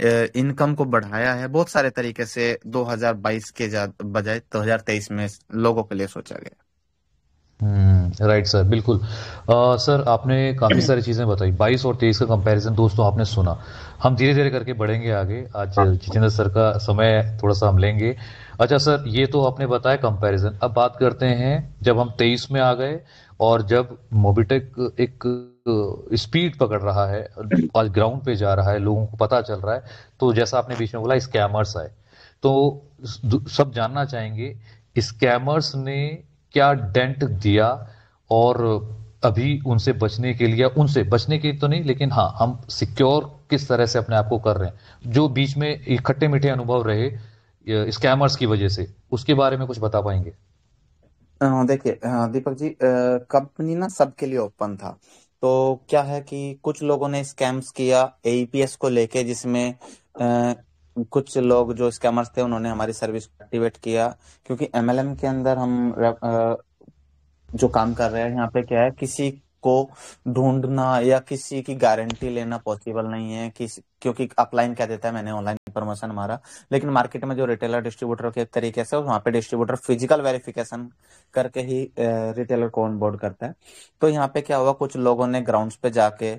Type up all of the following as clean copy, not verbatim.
Income को बढ़ाया है बहुत सारे तरीके से। 2022 के बजाय 2023 में लोगों के लिए सोचा गया। राइट सर, बिल्कुल। सर आपने काफ़ी सारी चीज़ें बताई, 22 और 23 का कंपैरिजन दोस्तों आपने सुना। हम धीरे धीरे करके बढ़ेंगे आगे। आज जितेंद्र सर का समय थोड़ा सा हम लेंगे। अच्छा सर, ये तो आपने बताया कंपैरिजन। अब बात करते हैं जब हम 23 में आ गए और जब मोबिटेक एक स्पीड पकड़ रहा है, आज ग्राउंड पे जा रहा है, लोगों को पता चल रहा है, तो जैसा आपने बीच में बोला स्कैमर्स आए, तो सब जानना चाहेंगे स्कैमर्स ने क्या डेंट दिया, और अभी उनसे बचने के लिए, उनसे बचने के तो नहीं, लेकिन हाँ हम सिक्योर किस तरह से अपने आप को कर रहे हैं, जो बीच में खट्टे मीठे अनुभव रहे स्कैमर्स की वजह से, उसके बारे में कुछ बता पाएंगे? देखिए, दीपक जी, कंपनी ना सबके लिए ओपन था। तो क्या है कि कुछ लोगों ने स्कैम्स किया एईपीएस को लेके, जिसमें कुछ लोग जो स्कैमर्स थे उन्होंने हमारी सर्विस को एक्टिवेट किया। क्योंकि एमएलएम के अंदर हम जो काम कर रहे हैं यहाँ पे क्या है, किसी को ढूंढना या किसी की गारंटी लेना पॉसिबल नहीं है क्योंकि अपलाइन कह देता है मैंने ऑनलाइन प्रमोशन मारा, लेकिन मार्केट में जो रिटेलर डिस्ट्रीब्यूटर के तरीके से वहाँ पे डिस्ट्रीब्यूटर फिजिकल वेरिफिकेशन करके ही रिटेलर को ऑन बोर्ड करता है। तो यहाँ पे क्या हुआ, कुछ लोगों ने ग्राउंड्स पे जाके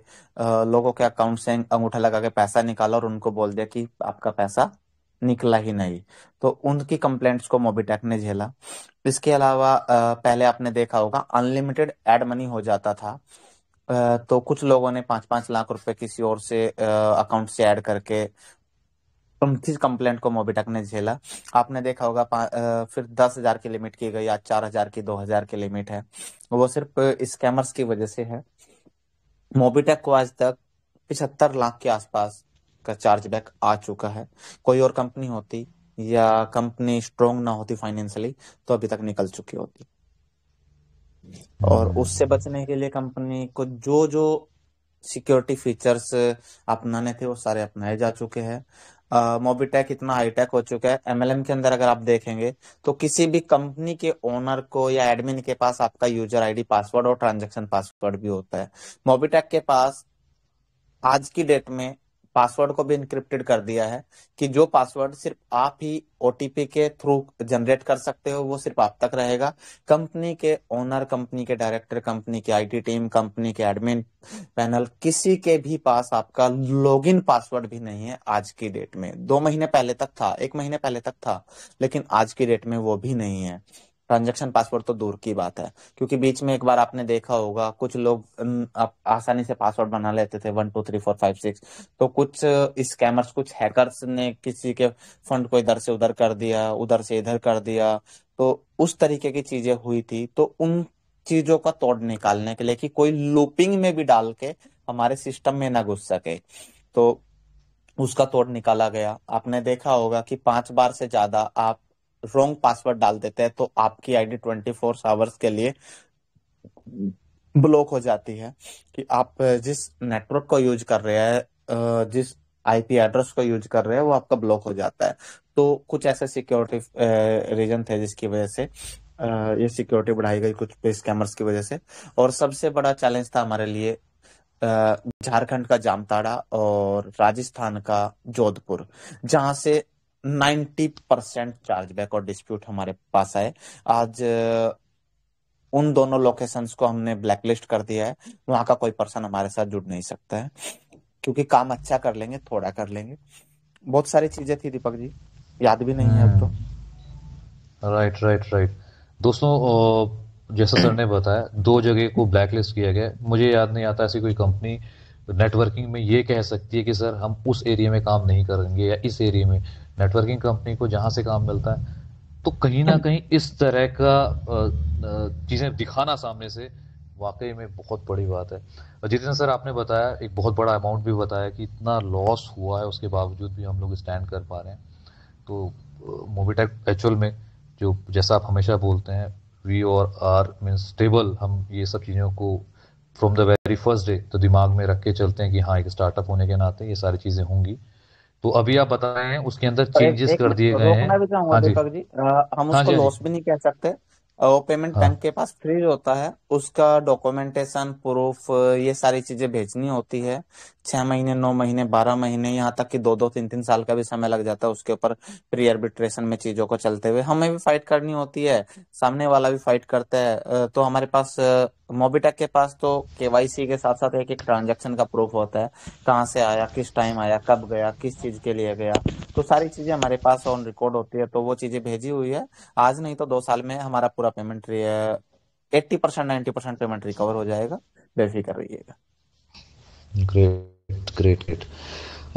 लोगों के अकाउंट से अंगूठा लगा के पैसा निकाला और उनको बोल दिया कि आपका पैसा निकला ही नहीं। तो उनकी कंप्लेंट्स को मोबिटेक ने झेला। इसके अलावा पहले आपने देखा होगा अनलिमिटेड एड मनी हो जाता था। तो कुछ लोगों ने 5-5 लाख रुपए किसी और से अकाउंट से ऐड करके उनकी कंप्लेंट को मोबिटेक ने झेला। आपने देखा होगा फिर 10,000 की लिमिट की गई, आज 4,000 की 2,000 की लिमिट है। वो सिर्फ स्कैमर्स की वजह से है। मोबिटेक को आज तक 75 लाख के आसपास का चार्जबैक आ चुका है। कोई और कंपनी होती या कंपनी स्ट्रोंग ना होती फाइनेंशियली तो अभी तक निकल चुकी होती। और उससे हम्म। बचने के लिए कंपनी को जो जो सिक्योरिटी फीचर्स अपनाने थे वो सारे अपनाए जा चुके हैं। मोबिटेक इतना हाईटेक हो चुका है, एमएलएम के अंदर अगर आप देखेंगे तो किसी भी कंपनी के ओनर को या एडमिन के पास आपका यूजर आईडी पासवर्ड और ट्रांजैक्शन पासवर्ड भी होता है। मोबिटेक के पास आज की डेट में पासवर्ड को भी इनक्रिप्टेड कर दिया है कि जो पासवर्ड सिर्फ आप ही ओटीपी के थ्रू जनरेट कर सकते हो वो सिर्फ आप तक रहेगा। कंपनी के ओनर, कंपनी के डायरेक्टर, कंपनी की आईटी टीम, कंपनी के एडमिन पैनल, किसी के भी पास आपका लॉगिन पासवर्ड भी नहीं है आज की डेट में। 2 महीने पहले तक था, 1 महीने पहले तक था, लेकिन आज की डेट में वो भी नहीं है। ट्रांजैक्शन पासवर्ड तो दूर की बात है, क्योंकि बीच में एक बार आपने देखा होगा कुछ लोग आप आसानी से पासवर्ड बना लेते थे 1 2 3 4 5 6। तो कुछ स्कैमर्स, कुछ हैकर्स ने किसी के फंड को इधर से उधर कर दिया, उधर से इधर कर दिया। तो उस तरीके की चीजें हुई थी। तो उन चीजों का तोड़ निकालने के लिए कि कोई लूपिंग में भी डाल के हमारे सिस्टम में ना घुस सके, तो उसका तोड़ निकाला गया। आपने देखा होगा कि 5 बार से ज्यादा आप रॉन्ग पासवर्ड डाल देते हैं तो आपकी आईडी 24 आवर्स के लिए ब्लॉक हो जाती है। कि आप जिस नेटवर्क को यूज कर रहे हैं, जिस आईपी एड्रेस को यूज कर रहे हैं वो आपका ब्लॉक हो जाता है। तो कुछ ऐसे सिक्योरिटी रीजन थे जिसकी वजह से ये सिक्योरिटी बढ़ाई गई कुछ स्कैमर्स की वजह से। और सबसे बड़ा चैलेंज था हमारे लिए झारखंड का जामताड़ा और राजस्थान का जोधपुर, जहां से 90% चार्जबैक और डिस्प्यूट हमारे पास आए। आज उन दोनों लोकेशंस को हमने ब्लैकलिस्ट कर दिया है। वहां का कोई पर्सन हमारे साथ जुड़ नहीं सकता है, क्योंकि काम अच्छा कर लेंगे, थोड़ा कर लेंगे। बहुत सारी चीजें थी दीपक जी, याद भी नहीं है अब तो। Right right right. दोस्तों, जैसा सर ने बताया, दो जगह को ब्लैकलिस्ट किया गया है। मुझे याद नहीं आता ऐसी कोई कंपनी नेटवर्किंग में ये कह सकती है कि सर हम उस एरिया में काम नहीं करेंगे, या इस एरिया में। नेटवर्किंग कंपनी को जहां से काम मिलता है, तो कहीं ना कहीं इस तरह का चीजें दिखाना सामने से वाकई में बहुत बड़ी बात है। और जितेंद्र सर, आपने बताया एक बहुत बड़ा अमाउंट भी बताया कि इतना लॉस हुआ है, उसके बावजूद भी हम लोग स्टैंड कर पा रहे हैं। तो मोबिटेक एक्चुअल में, जो जैसा आप हमेशा बोलते हैं, वी और आर मीन्स स्टेबल, हम ये सब चीज़ों को from the very first day तो दिमाग में रख के चलते हैं कि हाँ, एक स्टार्टअप होने के नाते ये सारी चीज़ें होंगी। तो अभी आप बताए हैं उसके अंदर और एक चेंजेस एक कर मैं दिए गए हैं। रोकना भी चाहूंगा हाँ जी। दीपक जी, हम हाँ उसको जी, हाँ जी। लॉस भी नहीं कह सकते। वो पेमेंट बैंक हाँ। के पास फ्रीज होता है, उसका डॉक्यूमेंटेशन प्रूफ ये सारी चीजें भेजनी होती है। 6 महीने, 9 महीने, 12 महीने, यहाँ तक कि 2-2, 3-3 साल का भी समय लग जाता है उसके ऊपर। प्री आर्बिट्रेशन में चीजों को चलते हुए हमें भी फाइट करनी होती है, सामने वाला भी फाइट करता है। तो हमारे पास मोबिटेक के पास तो केवाईसी के साथ साथ एक एक ट्रांजैक्शन का प्रूफ होता है, कहाँ से आया, किस टाइम आया, कब गया, किस चीज के लिए गया। तो सारी चीजें हमारे पास ऑन रिकॉर्ड होती है, तो वो चीजें भेजी हुई है। आज नहीं तो 2 साल में हमारा पूरा पेमेंट 80%, 90% पेमेंट रिकवर हो जाएगा, बेफिक्र रहिएगा। Great great great.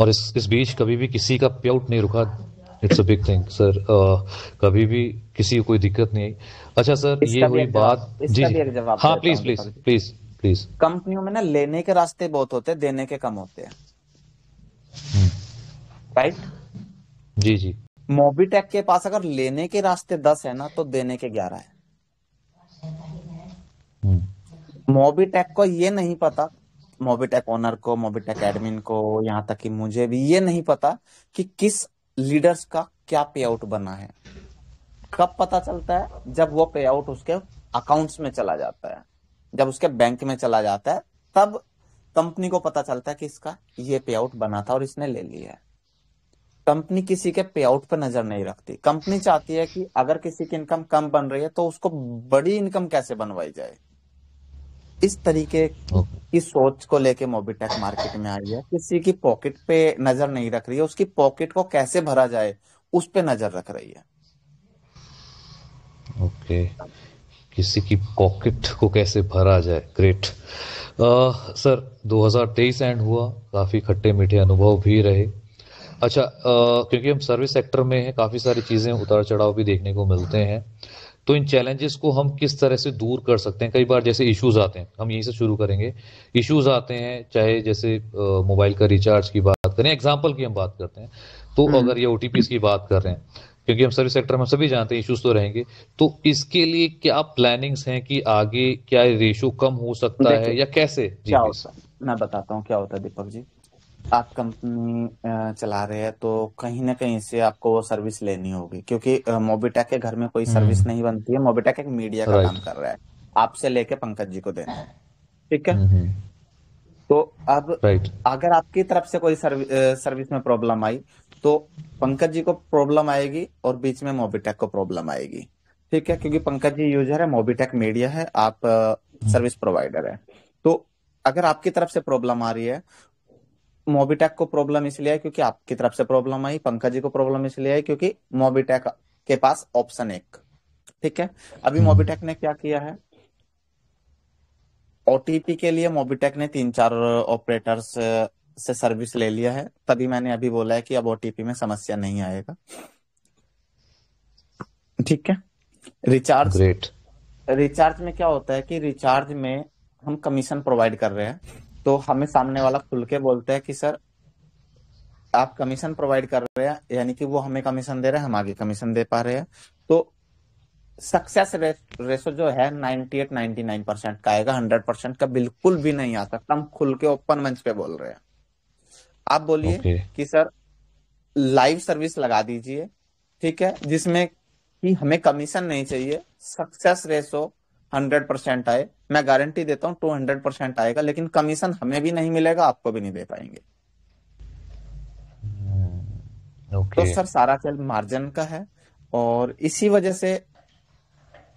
और इस बीच कभी भी किसी का पे आउट नहीं रुका। It's a big thing sir. कभी भी किसी को कोई दिक्कत नहीं आई। अच्छा सर, ये इसका भी हुई एक बात। जवाब जी इसका जी। भी एक जवाब हाँ देता प्लीज हूँ please Deepak ji. Please please. कंपनियों में ना लेने के रास्ते बहुत होते हैं, देने के कम होते हैं। राइट। जी जी। मोबिटेक के पास अगर लेने के रास्ते 10 है ना, तो देने के 11 है। हम्म। मोबिटेक को ये नहीं पता, मोबिटेक ओनर को, मोबिटेक एडमिन को, यहाँ तक कि मुझे भी ये नहीं पता कि किस लीडर्स का क्या पे आउट बना है। कब पता चलता है? जब वो पे आउट उसके अकाउंट्स में चला जाता है, जब उसके बैंक में चला जाता है, तब कंपनी को पता चलता है कि इसका ये पे आउट बना था और इसने ले लिया है। कंपनी किसी के पे आउट पर नजर नहीं रखती। कंपनी चाहती है कि अगर किसी की इनकम कम बन रही है तो उसको बड़ी इनकम कैसे बनवाई जाए। इस तरीके की सोच को लेके मोबिटेक मार्केट में आई है। किसी की पॉकेट पे नजर नहीं रख रही है, उसकी पॉकेट को कैसे भरा जाए उस पे नजर रख रही है। ओके। किसी की पॉकेट को कैसे भरा जाए। ग्रेट। सर 2023 एंड हुआ, काफ़ी खट्टे मीठे अनुभव भी रहे। अच्छा, क्योंकि हम सर्विस सेक्टर में हैं, काफ़ी सारी चीज़ें उतार चढ़ाव भी देखने को मिलते हैं। तो इन चैलेंजेस को हम किस तरह से दूर कर सकते हैं। कई बार जैसे इश्यूज आते हैं, हम यहीं से शुरू करेंगे। इश्यूज आते हैं, चाहे जैसे मोबाइल का रिचार्ज की बात करें, एग्जाम्पल की हम बात करते हैं, तो हम्म। अगर ये ओटीपीज की बात कर रहे हैं, क्योंकि हम सर्विस सेक्टर में सभी जानते हैं इश्यूज तो रहेंगे। तो इसके लिए क्या प्लानिंग्स हैं कि आगे क्या रेशो कम हो सकता देखिए है या कैसे? जी क्या प्लीज। होता है, मैं बताता हूँ क्या होता है दीपक जी। आप कंपनी चला रहे हैं तो कहीं ना कहीं से आपको वो सर्विस लेनी होगी, क्योंकि मोबिटेक के घर में कोई सर्विस हम्म। नहीं बनती है। मोबिटेक एक मीडिया का काम राइट। कर रहा है, आपसे लेके पंकज जी को देना है। ठीक है। हम्म। तो अब राइट। अगर आपकी तरफ से कोई सर्विस में प्रॉब्लम आई, तो पंकज जी को प्रॉब्लम आएगी और बीच में मोबिटेक को प्रॉब्लम आएगी। ठीक है, क्योंकि पंकज जी यूजर है, मोबिटेक मीडिया है, आप सर्विस प्रोवाइडर है। तो अगर आपकी तरफ से प्रॉब्लम आ रही है, मोबिटेक को प्रॉब्लम इसलिए है क्योंकि आपकी तरफ से प्रॉब्लम आई, पंकज जी को प्रॉब्लम इसलिए है क्योंकि मोबिटेक के पास ऑप्शन एक। ठीक है। अभी हम्म। मोबिटेक ने क्या किया है, ओटीपी के लिए मोबिटेक ने 3-4 ऑपरेटर्स से सर्विस ले लिया है, तभी मैंने अभी बोला है कि अब ओटीपी में समस्या नहीं आएगा। ठीक है। Recharge great. रिचार्ज में क्या होता है कि रिचार्ज में हम कमीशन प्रोवाइड कर रहे हैं, तो हमें सामने वाला खुल के बोलता है कि सर आप कमीशन प्रोवाइड कर रहे हैं, यानी कि वो हमें कमीशन दे रहे हैं, हम आगे कमीशन दे पा रहे हैं। तो सक्सेस रेशो जो है 98-99% का आएगा, 100% का बिल्कुल भी नहीं आ सकता। हम खुल के ओपन मंच पे बोल रहे हैं। आप बोलिए ओके। कि सर लाइव सर्विस लगा दीजिए, ठीक है, जिसमें कि हमें कमीशन नहीं चाहिए, सक्सेस रेशो 100% आए। मैं गारंटी देता हूँ 200% आएगा, लेकिन कमीशन हमें भी नहीं मिलेगा, आपको भी नहीं दे पाएंगे। तो ओके। सर सारा खेल मार्जिन का है। और इसी वजह से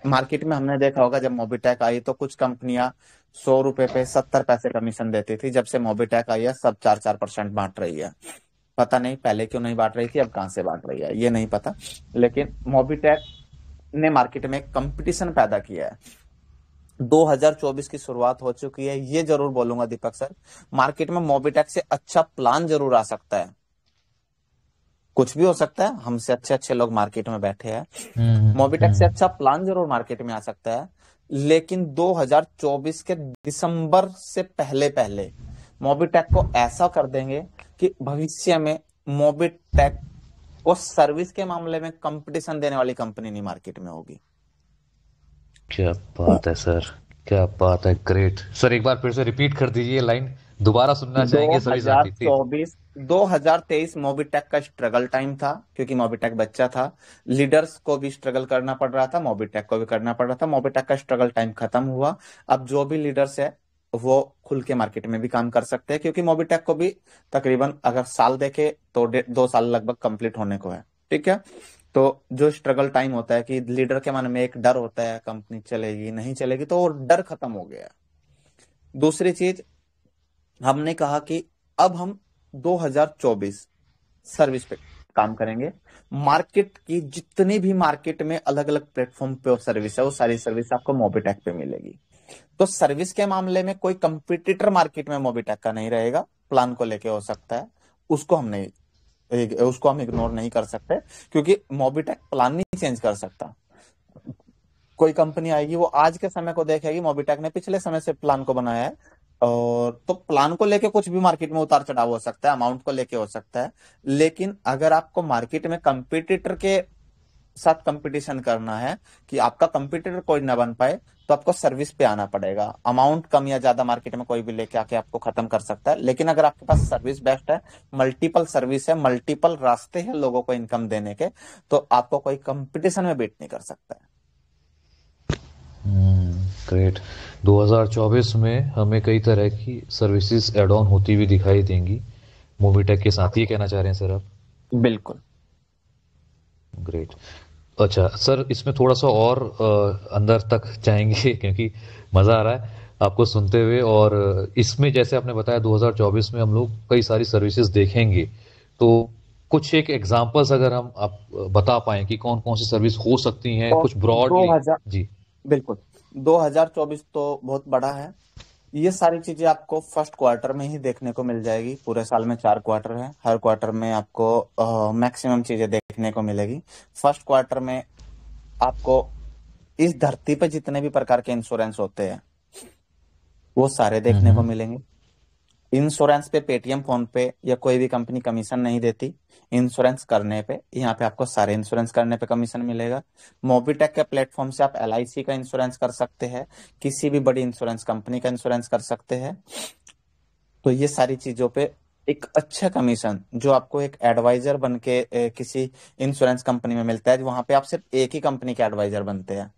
मार्केट में हमने देखा होगा, जब मोबिटेक आई तो कुछ कंपनियां 100 रुपए पे 70 पैसे कमीशन देती थी। जब से मोबिटेक आई है सब 4-4% बांट रही है। पता नहीं पहले क्यों नहीं बांट रही थी, अब कहां से बांट रही है ये नहीं पता। लेकिन मोबिटेक ने मार्केट में कंपटीशन पैदा किया है। 2024 की शुरुआत हो चुकी है, ये जरूर बोलूंगा दीपक सर, मार्केट में मोबिटेक से अच्छा प्लान जरूर आ सकता है। कुछ भी हो सकता है, हमसे अच्छे अच्छे लोग मार्केट में बैठे हैं। मोबिटेक से हम्म। अच्छा प्लान जरूर मार्केट में आ सकता है, लेकिन 2024 के दिसंबर से पहले पहले मोबिटेक को ऐसा कर देंगे कि भविष्य में मोबिटेक को सर्विस के मामले में कंपटीशन देने वाली कंपनी नहीं मार्केट में होगी। क्या बात है सर। क्या बात है। ग्रेट सर, एक बार फिर से रिपीट कर दीजिए लाइन। दोबारा सुनना चाहेंगे सभी साथी प्लीज। 2024 2023 मोबिटेक का स्ट्रगल टाइम था, क्योंकि मोबिटेक बच्चा था। लीडर्स को भी स्ट्रगल करना पड़ रहा था, मोबिटेक को भी करना पड़ रहा था। मोबिटेक का स्ट्रगल टाइम खत्म हुआ। अब जो भी लीडर्स है वो खुल के मार्केट में भी काम कर सकते हैं, क्योंकि मोबिटेक को भी तकरीबन अगर साल देखे तो 2 साल लगभग कंप्लीट होने को है। ठीक है। तो जो स्ट्रगल टाइम होता है कि लीडर के मन में एक डर होता है कंपनी चलेगी नहीं चलेगी, तो वो डर खत्म हो गया। दूसरी चीज, हमने कहा कि अब हम 2024 सर्विस पे काम करेंगे। मार्केट की जितनी भी मार्केट में अलग अलग प्लेटफॉर्म पे सर्विस है, वो सारी सर्विस आपको मोबिटेक पे मिलेगी। तो सर्विस के मामले में कोई कंपटीटर मार्केट में मोबिटेक का नहीं रहेगा। प्लान को लेके हो सकता है, उसको हम नहीं उसको हम इग्नोर नहीं कर सकते, क्योंकि मोबिटेक प्लान नहीं चेंज कर सकता। कोई कंपनी आएगी वो आज के समय को देखेगी, मोबिटेक ने पिछले समय से प्लान को बनाया है। और तो प्लान को लेके कुछ भी मार्केट में उतार चढ़ाव हो सकता है, अमाउंट को लेके हो सकता है। लेकिन अगर आपको मार्केट में कंपटीटर के साथ कंपटीशन करना है, कि आपका कंपटीटर कोई ना बन पाए, तो आपको सर्विस पे आना पड़ेगा। अमाउंट कम या ज्यादा मार्केट में कोई भी लेके आके आपको खत्म कर सकता है, लेकिन अगर आपके पास सर्विस बेस्ट है, मल्टीपल सर्विस है, मल्टीपल रास्ते हैं लोगों को इनकम देने के, तो आपको कोई कंपटीशन में बीट नहीं कर सकता है। ग्रेट। 2024 में हमें कई तरह की सर्विसेज एड ऑन होती हुई दिखाई देंगी मोबिटेक के साथ, ये कहना चाह रहे हैं सर आप? बिल्कुल। ग्रेट। अच्छा सर, इसमें थोड़ा सा और अंदर तक जाएंगे क्योंकि मज़ा आ रहा है आपको सुनते हुए। और इसमें जैसे आपने बताया 2024 में हम लोग कई सारी सर्विसेज देखेंगे, तो कुछ एक एग्जांपल्स अगर हम आप बता पाएं कि कौन कौन सी सर्विस हो सकती हैं तो कुछ दो ब्रॉडली। हजार जी। बिल्कुल, 2024 तो बहुत बड़ा है। ये सारी चीजें आपको फर्स्ट क्वार्टर में ही देखने को मिल जाएगी। पूरे साल में 4 क्वार्टर है, हर क्वार्टर में आपको मैक्सिमम चीजें देखने को मिलेगी। फर्स्ट क्वार्टर में आपको इस धरती पे जितने भी प्रकार के इंश्योरेंस होते हैं वो सारे देखने को हम्म। मिलेंगे। इंश्योरेंस पे पेटीएम, फोन पे या कोई भी कंपनी कमीशन नहीं देती। इंश्योरेंस करने पे यहाँ पे आपको सारे इंश्योरेंस करने पे कमीशन मिलेगा। मोबिटेक के प्लेटफॉर्म से आप एलआईसी का इंश्योरेंस कर सकते हैं, किसी भी बड़ी इंश्योरेंस कंपनी का इंश्योरेंस कर सकते हैं। तो ये सारी चीजों पे एक अच्छा कमीशन जो आपको एक एडवाइजर बन के किसी इंश्योरेंस कंपनी में मिलता है, वहां पे आप सिर्फ एक ही कंपनी के एडवाइजर बनते हैं।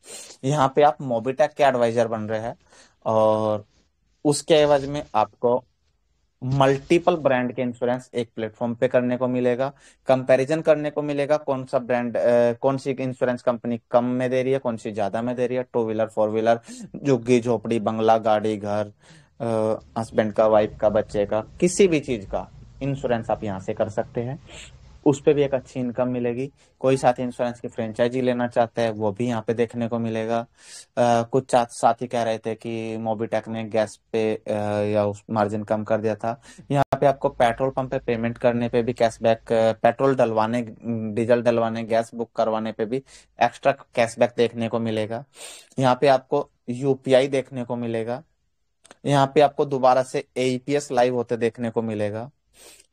यहाँ पे आप मोबिटेक के एडवाइजर बन रहे हैं, और उसके एवज में आपको मल्टीपल ब्रांड के इंश्योरेंस एक प्लेटफॉर्म पे करने को मिलेगा। कंपैरिजन करने को मिलेगा कौन सा ब्रांड, कौन सी इंश्योरेंस कंपनी कम में दे रही है, कौन सी ज्यादा में दे रही है। टू व्हीलर, फोर व्हीलर, झुग्गी झोपड़ी, बंगला, गाड़ी, घर, हस्बैंड का, वाइफ का, बच्चे का, किसी भी चीज का इंश्योरेंस आप यहाँ से कर सकते हैं। उस पे भी एक अच्छी इनकम मिलेगी। कोई साथी इंश्योरेंस की फ्रेंचाइजी लेना चाहता है, वो भी यहाँ पे देखने को मिलेगा। कुछ साथी कह रहे थे कि मोबिटेक ने गैस पे या उस मार्जिन कम कर दिया था। यहाँ पे आपको पेट्रोल पंप पे पेमेंट करने पे भी कैशबैक, पेट्रोल डलवाने, डीजल डलवाने, गैस बुक करवाने पे भी एक्स्ट्रा कैशबैक देखने को मिलेगा। यहाँ पे आपको यूपीआई देखने को मिलेगा। यहाँ पे आपको दोबारा से एईपीएस लाइव होते देखने को मिलेगा।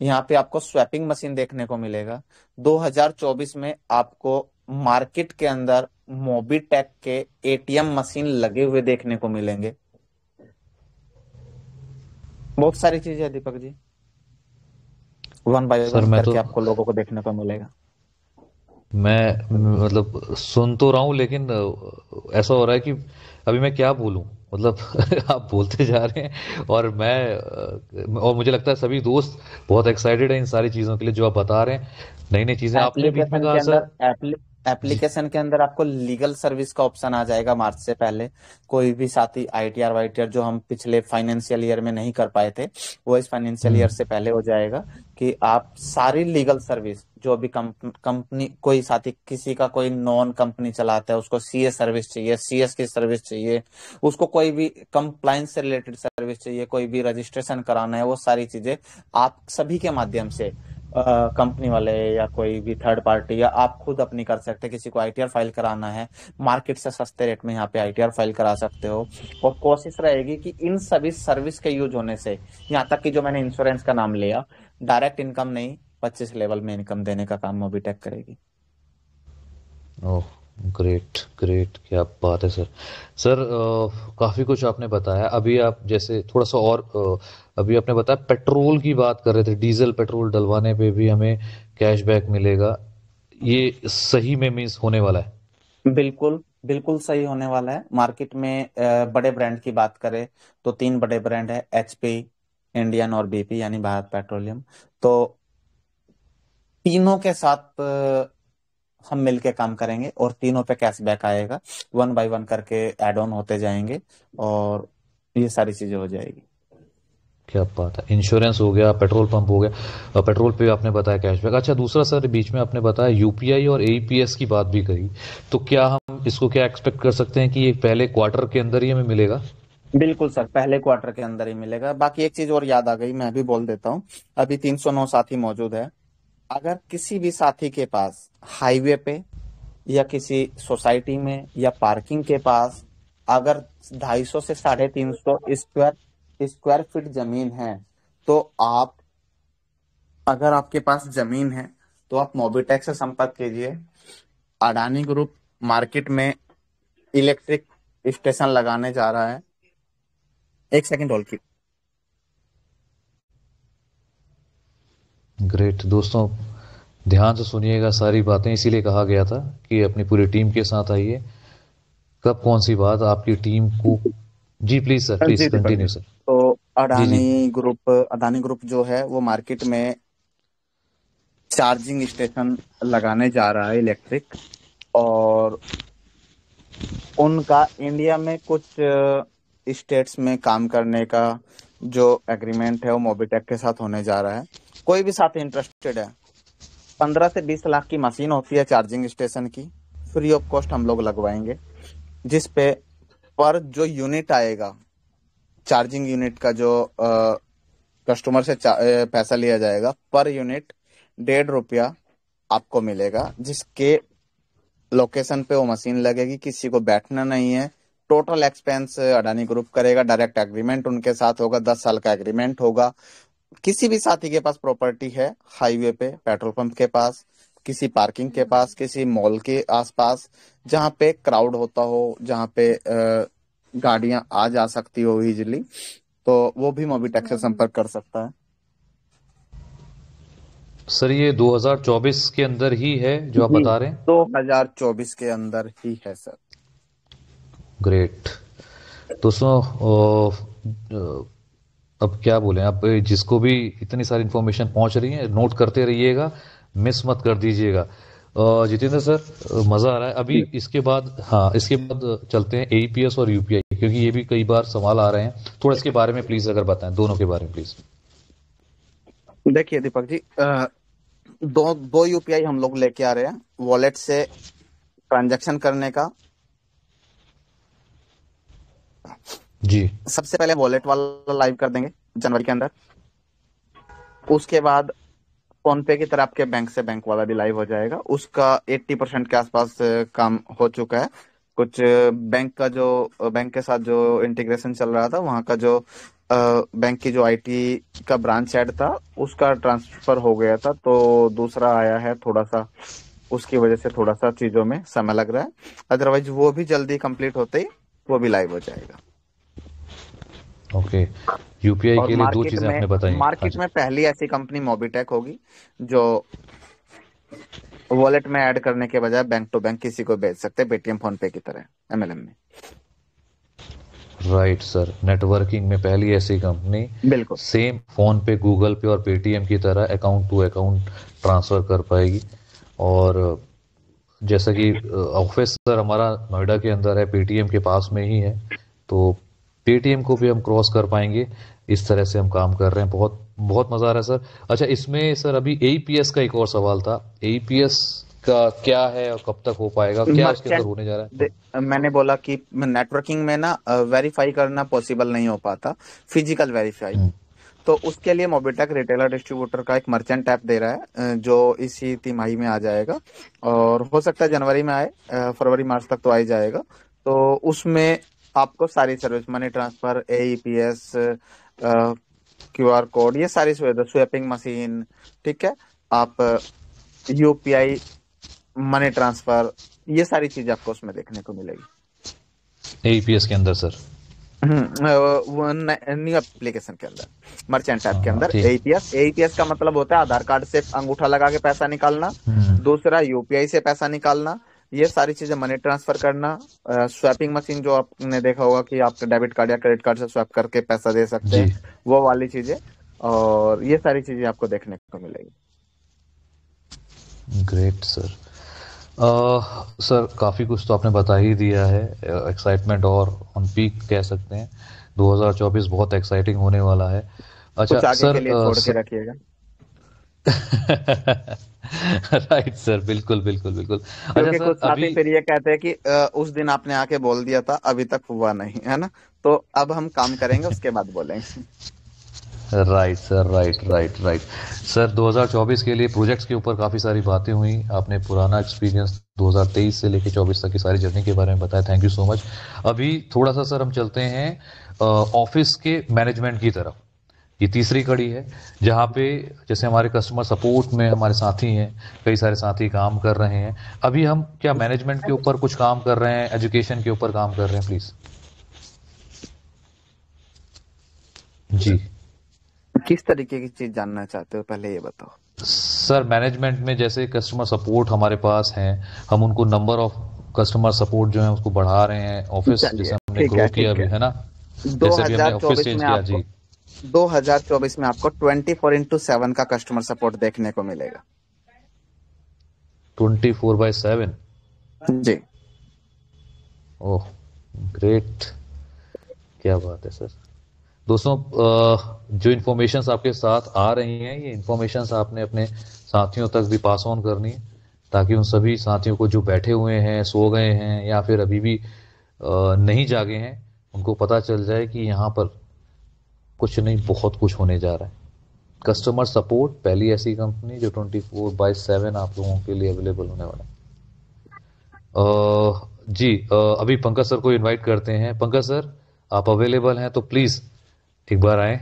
यहाँ पे आपको स्वैपिंग मशीन देखने को मिलेगा। 2024 में आपको मार्केट के अंदर मोबिटेक के एटीएम मशीन लगे हुए देखने को मिलेंगे। बहुत सारी चीजें है Deepak ji, one by sir one मैं तो करके आपको लोगों को देखने को मिलेगा। मैं मतलब सुन तो रहा हूँ, लेकिन ऐसा हो रहा है कि अभी मैं क्या बोलूं। मतलब आप बोलते जा रहे हैं और और मुझे लगता है सभी दोस्त बहुत एक्साइटेड हैं इन सारी चीज़ों के लिए जो आप बता रहे हैं। नई नई चीज़ें आपने बीच में एप्लीकेशन के कहा अंदर सर। जी। एप्लीकेशन के अंदर आपको लीगल सर्विस का ऑप्शन आ जाएगा मार्च से पहले। कोई भी साथी आईटीआर वाईटीआर जो हम पिछले फाइनेंशियल ईयर में नहीं कर पाए थे, वो इस फाइनेंशियल ईयर हम्म। से पहले हो जाएगा। कि आप सारी लीगल सर्विस जो भी कंपनी, कोई साथी किसी का कोई नॉन कंपनी चलाता है, उसको सीए सर्विस चाहिए, सीएस की सर्विस चाहिए, उसको कोई भी कंप्लाइंस से रिलेटेड सर्विस चाहिए, कोई भी रजिस्ट्रेशन कराना है, वो सारी चीजें आप सभी के माध्यम से कंपनी वाले या कोई भी थर्ड पार्टी या आप खुद अपनी कर सकते हैं। किसी को आईटीआर फाइल कराना है, मार्केट से सस्ते रेट में यहाँ पे आईटीआर फाइल करा सकते हो। और कोशिश रहेगी कि इन सभी सर्विस के यूज होने से, यहाँ तक कि जो मैंने इंश्योरेंस का नाम लिया, डायरेक्ट इनकम नहीं, 25 लेवल में इनकम देने का काम मोबिटेक करेगी। ओह, ग्रेट ग्रेट, क्या बात है सर। सर काफ़ी कुछ आपने बताया। अभी आप जैसे थोड़ा सा और अभी आपने बताया पेट्रोल की बात कर रहे थे, डीजल पेट्रोल डलवाने पे भी हमें कैशबैक मिलेगा। ये सही में मीन्स होने वाला है? बिल्कुल बिल्कुल सही होने वाला है। मार्केट में बड़े ब्रांड की बात करें तो तीन बड़े ब्रांड है, एचपी, इंडियन और बीपी यानी भारत पेट्रोलियम। तो तीनों के साथ हम मिलके काम करेंगे और तीनों पे कैशबैक आएगा। वन बाय वन करके ऐड ऑन होते जाएंगे और ये सारी चीजें हो जाएगी। क्या बात है। इंश्योरेंस हो गया, पेट्रोल पंप हो गया, पेट्रोल पे आपने बताया कैशबैक। अच्छा, दूसरा सर बीच में आपने बताया यूपीआई और एईपीएस की बात भी करी। तो क्या हम इसको क्या एक्सपेक्ट कर सकते हैं कि ये पहले क्वार्टर के अंदर ही हमें मिलेगा? बिल्कुल सर, पहले क्वार्टर के अंदर ही मिलेगा। बाकी एक चीज और याद आ गई, मैं भी बोल देता हूँ। अभी 309 साथी मौजूद है। अगर किसी भी साथी के पास हाईवे पे या किसी सोसाइटी में या पार्किंग के पास अगर 250 से 350 स्क्वायर स्क्वायर फीट जमीन है, तो आप, अगर आपके पास जमीन है तो आप मोबिटेक से संपर्क कीजिए। अडानी ग्रुप मार्केट में इलेक्ट्रिक स्टेशन लगाने जा रहा है। एक सेकंड होल्ड की। ग्रेट दोस्तों, ध्यान से सुनिएगा सारी बातें, इसीलिए कहा गया था कि अपनी पूरी टीम के साथ आइए। कब कौन सी बात आपकी टीम को। जी प्लीज सर, प्लीज जी दीपक जी, कंटिन्यू सर। तो जी जी। अडानी ग्रुप जो है वो मार्केट में चार्जिंग स्टेशन लगाने जा रहा है इलेक्ट्रिक। और उनका इंडिया में कुछ स्टेट्स में काम करने का जो एग्रीमेंट है वो मोबिटेक के साथ होने जा रहा है। कोई भी साथी इंटरेस्टेड है, 15 से 20 लाख की मशीन होती है चार्जिंग स्टेशन की, फ्री ऑफ कॉस्ट हम लोग लगवाएंगे। जिस पे पर जो यूनिट आएगा, चार्जिंग यूनिट का जो कस्टमर से पैसा लिया जाएगा पर यूनिट 1.5 रुपया आपको मिलेगा। जिसके लोकेशन पे वो मशीन लगेगी, किसी को बैठना नहीं है। टोटल एक्सपेंस अडानी ग्रुप करेगा, डायरेक्ट एग्रीमेंट उनके साथ होगा, 10 साल का एग्रीमेंट होगा। किसी भी साथी के पास प्रॉपर्टी है, हाईवे पे, पेट्रोल पंप के पास, किसी पार्किंग के पास, किसी मॉल के आसपास, जहाँ पे क्राउड होता हो, जहाँ पे गाड़ियां आ जा सकती हो इजिली, तो वो भी मोबिटेक से संपर्क कर सकता है। सर ये 2024 के अंदर ही है जो आप जी, बता रहे हैं? 2024 के अंदर ही है सर। ग्रेट दोस्तों, अब क्या बोलें, अब जिसको भी इतनी सारी इन्फॉर्मेशन पहुंच रही है नोट करते रहिएगा, मिस मत कर दीजिएगा। जितेंद्र सर, मजा आ रहा है। अभी इसके बाद, हाँ इसके बाद चलते हैं एईपीएस और यूपीआई, क्योंकि ये भी कई बार सवाल आ रहे हैं। थोड़ा इसके बारे में प्लीज अगर बताएं, दोनों के बारे में प्लीज। देखिए दीपक जी, दो दो यूपीआई हम लोग लेके आ रहे हैं वॉलेट से ट्रांजैक्शन करने का। जी। सबसे पहले वॉलेट वाला लाइव कर देंगे जनवरी के अंदर। उसके बाद फोन पे की तरह आपके बैंक से बैंक वाला भी लाइव हो जाएगा। उसका 80% के आसपास काम हो चुका है। कुछ बैंक के साथ जो इंटीग्रेशन चल रहा था, वहाँ का जो बैंक की जो आईटी का ब्रांच हेड था, उसका ट्रांसफर हो गया था, तो दूसरा आया है थोड़ा सा। उसकी वजह से थोड़ा सा चीजों में समय लग रहा है। अदरवाइज वो भी जल्दी कंप्लीट होते ही वो भी लाइव हो जाएगा। ओके। यूपीआई और के लिए दो चीजें आपने बताई। हाँ मार्केट जी। में पहली ऐसी कंपनी मोबिटेक होगी जो वॉलेट में ऐड करने के बजाय बैंक टू बैंक किसी को भेज सकते हैं, पेटीएम फोन पे की तरह, एमएलएम में। राइट सर, नेटवर्किंग में पहली ऐसी कंपनी बिल्कुल। सेम फोन पे, गूगल पे और पेटीएम की तरह अकाउंट टू अकाउंट ट्रांसफर कर पाएगी। और जैसा कि ऑफिस सर हमारा नोएडा के अंदर है, पेटीएम के पास में ही है, तो पेटीएम को भी हम क्रॉस कर पाएंगे। इस तरह से हम काम कर रहे हैं। बहुत बहुत मजा आ रहा है सर। अच्छा, इसमें सर अभी एईपीएस का एक और सवाल था। एईपीएस का क्या है और कब तक हो पाएगा, क्या उसके अंदर मर्चेंट, होने जा रहा है? मैंने बोला कि नेटवर्किंग में ना वेरीफाई करना पॉसिबल नहीं हो पाता, फिजिकल वेरीफाई। हम्म। तो उसके लिए मोबिटेक रिटेलर डिस्ट्रीब्यूटर का एक मर्चेंट ऐप दे रहा है, जो इसी तिमाही में आ जाएगा। और हो सकता है जनवरी में आए, फरवरी मार्च तक तो आ ही जाएगा। तो उसमें आपको सारी service, money transfer, AEPS, QR code, ये सारी सुविधा, स्वैपिंग मशीन, ठीक है, आप यूपीआई, मनी ट्रांसफर, ये सारी चीजें आपको उसमें देखने को मिलेगी। एईपीएस के अंदर सर? वो न्यू एप्लीकेशन के अंदर, मर्चेंट ऐप के हाँ अंदर ठीक। एईपीएस। एईपीएस का मतलब होता है आधार कार्ड से अंगूठा लगा के पैसा निकालना, हम्म। दूसरा यूपीआई से पैसा निकालना, ये सारी चीजें, मनी ट्रांसफर करना, स्वैपिंग मशीन जो आपने देखा होगा कि आप डेबिट कार्ड या क्रेडिट कार्ड से स्वैप करके पैसा दे सकते हैं, जी। वो वाली चीजें, और ये सारी चीजें आपको देखने को मिलेगी। Great sir. सर काफ़ी कुछ तो आपने बता ही दिया है। एक्साइटमेंट और ऑन पीक कह सकते हैं। 2024 बहुत एक्साइटिंग होने वाला है। अच्छा कुछ आगे सर, के लिए छोड़ के रखिएगा, राइट सर, बिल्कुल बिल्कुल बिल्कुल। अच्छा क्योंकि सर कुछ साथी अभी। फिर ये कहते हैं कि उस दिन आपने आके बोल दिया था, अभी तक हुआ नहीं है ना, तो अब हम काम करेंगे उसके बाद बोलेंगे। Right sir, right right right. Sir 2024 के लिए प्रोजेक्ट्स के ऊपर काफ़ी सारी बातें हुई। आपने पुराना एक्सपीरियंस 2023 से लेकर 24 तक की सारी जर्नी के बारे में बताया। Thank you so much. अभी थोड़ा सा सर हम चलते हैं ऑफिस के मैनेजमेंट की तरफ। ये तीसरी कड़ी है जहाँ पे जैसे हमारे कस्टमर सपोर्ट में हमारे साथी हैं, कई सारे साथी काम कर रहे हैं। अभी हम क्या मैनेजमेंट के ऊपर कुछ काम कर रहे हैं, एजुकेशन के ऊपर काम कर रहे हैं प्लीज? जी। किस तरीके की चीज जानना चाहते हो, पहले ये बताओ। सर मैनेजमेंट में जैसे कस्टमर सपोर्ट हमारे पास हैं, हम उनको नंबर ऑफ कस्टमर सपोर्ट जो है उसको बढ़ा रहे हैं। ऑफिस चलिए जैसे हमने ठीक ग्रो है, किया ठीक अभी है। है ना, जैसे अभी हमने ऑफिस 2024 चेंज में किया आपको जी। 2024 में आपको 24x7 का कस्टमर सपोर्ट देखने को मिलेगा। 24/7? जी। ओह, ग्रेट, क्या बात है सर। दोस्तों जो इन्फॉर्मेशंस आपके साथ आ रही हैं, ये इन्फॉर्मेशंस आपने अपने साथियों तक भी पास ऑन करनी है, ताकि उन सभी साथियों को जो बैठे हुए हैं, सो गए हैं या फिर अभी भी नहीं जागे हैं, उनको पता चल जाए कि यहाँ पर कुछ नहीं, बहुत कुछ होने जा रहा है। कस्टमर सपोर्ट पहली ऐसी कंपनी जो 24/7 आप लोगों के लिए अवेलेबल होने वाला है। जी, अभी पंकज सर को इनवाइट करते हैं। पंकज सर, आप अवेलेबल हैं तो प्लीज़ एक बार आएँ।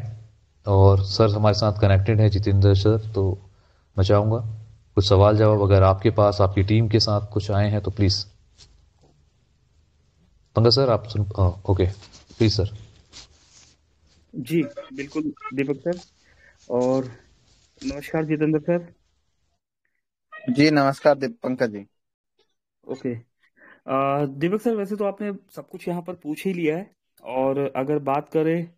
और सर हमारे साथ कनेक्टेड है जितेंद्र सर, तो मैं चाहूँगा कुछ सवाल जवाब अगर आपके पास आपकी टीम के साथ कुछ आए हैं तो प्लीज़। पंकज सर आप सुन, ओके प्लीज़ सर। जी बिल्कुल दीपक सर। और नमस्कार जितेंद्र सर। जी नमस्कार पंकज जी। ओके। दीपक सर, वैसे तो आपने सब कुछ यहाँ पर पूछ ही लिया है। और अगर बात करें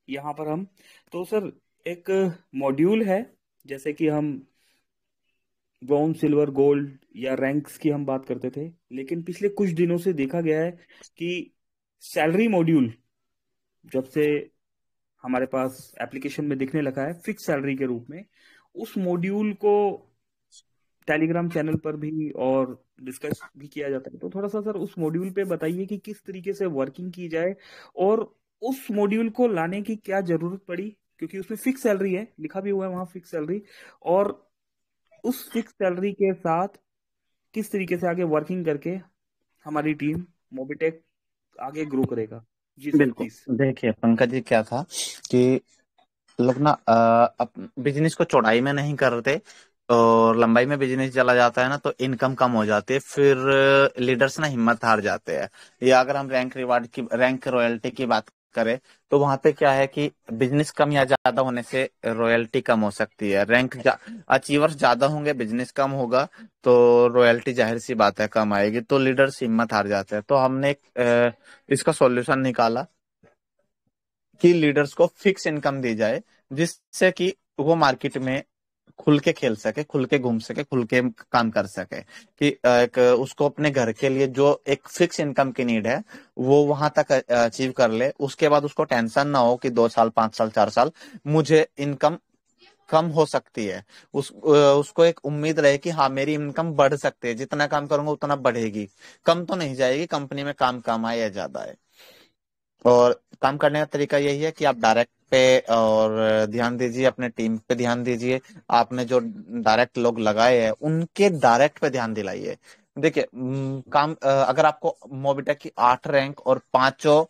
यहाँ पर हम, तो सर एक मॉड्यूल है, जैसे कि हम ब्रॉन्ज सिल्वर गोल्ड या रैंक्स की हम बात करते थे, लेकिन पिछले कुछ दिनों से देखा गया है कि सैलरी मॉड्यूल जब से हमारे पास एप्लीकेशन में दिखने लगा है फिक्स सैलरी के रूप में, उस मॉड्यूल को टेलीग्राम चैनल पर भी और डिस्कस भी किया जाता है। तो थोड़ा सा सर उस मॉड्यूल पे बताइए कि किस तरीके से वर्किंग की जाए, और उस मॉड्यूल को लाने की क्या जरूरत पड़ी, क्योंकि उसमें फिक्स सैलरी है, लिखा भी हुआ है वहां फिक्स सैलरी। और उस फिक्स सैलरी के साथ किस तरीके से आगे वर्किंग करके हमारी टीम मोबिटेक आगे ग्रो करेगा। जी सर बिल्कुल। प्लीज। देखिए पंकज जी, क्या था कि लोग ना बिजनेस को चौड़ाई में नहीं कर रहे, और लंबाई में बिजनेस चला जाता है ना तो इनकम कम हो जाती है, फिर लीडर्स ना हिम्मत हार जाते हैं। या अगर हम रैंक रिवार्ड की, रैंक रॉयल्टी की बात करें, तो वहां पे क्या है कि बिजनेस कम या ज्यादा होने से रॉयल्टी कम हो सकती है। अचीवर्स ज्यादा होंगे, बिजनेस कम होगा, तो रॉयल्टी जाहिर सी बात है कम आएगी, तो लीडर्स हिम्मत हार जाते हैं। तो हमने इसका सॉल्यूशन निकाला कि लीडर्स को फिक्स इनकम दी जाए, जिससे कि वो मार्केट में खुल के खेल सके, खुल के घूम सके, खुल के काम कर सके, कि एक उसको अपने घर के लिए जो एक फिक्स इनकम की नीड है वो वहां तक अचीव कर ले। उसके बाद उसको टेंशन ना हो कि 2 साल, 5 साल, 4 साल मुझे इनकम कम हो सकती है। उसको एक उम्मीद रहे कि हाँ मेरी इनकम बढ़ सकती है, जितना काम करूंगा उतना बढ़ेगी, कम तो नहीं जाएगी। कंपनी में काम कम आए या ज्यादा है। और काम करने का तरीका यही है कि आप डायरेक्ट पे और ध्यान दीजिए, अपने टीम पे ध्यान दीजिए। आपने जो डायरेक्ट लोग लगाए हैं उनके डायरेक्ट पे ध्यान दिलाइए। देखिए अगर आपको मोबिटेक की 8 रैंक और पांचों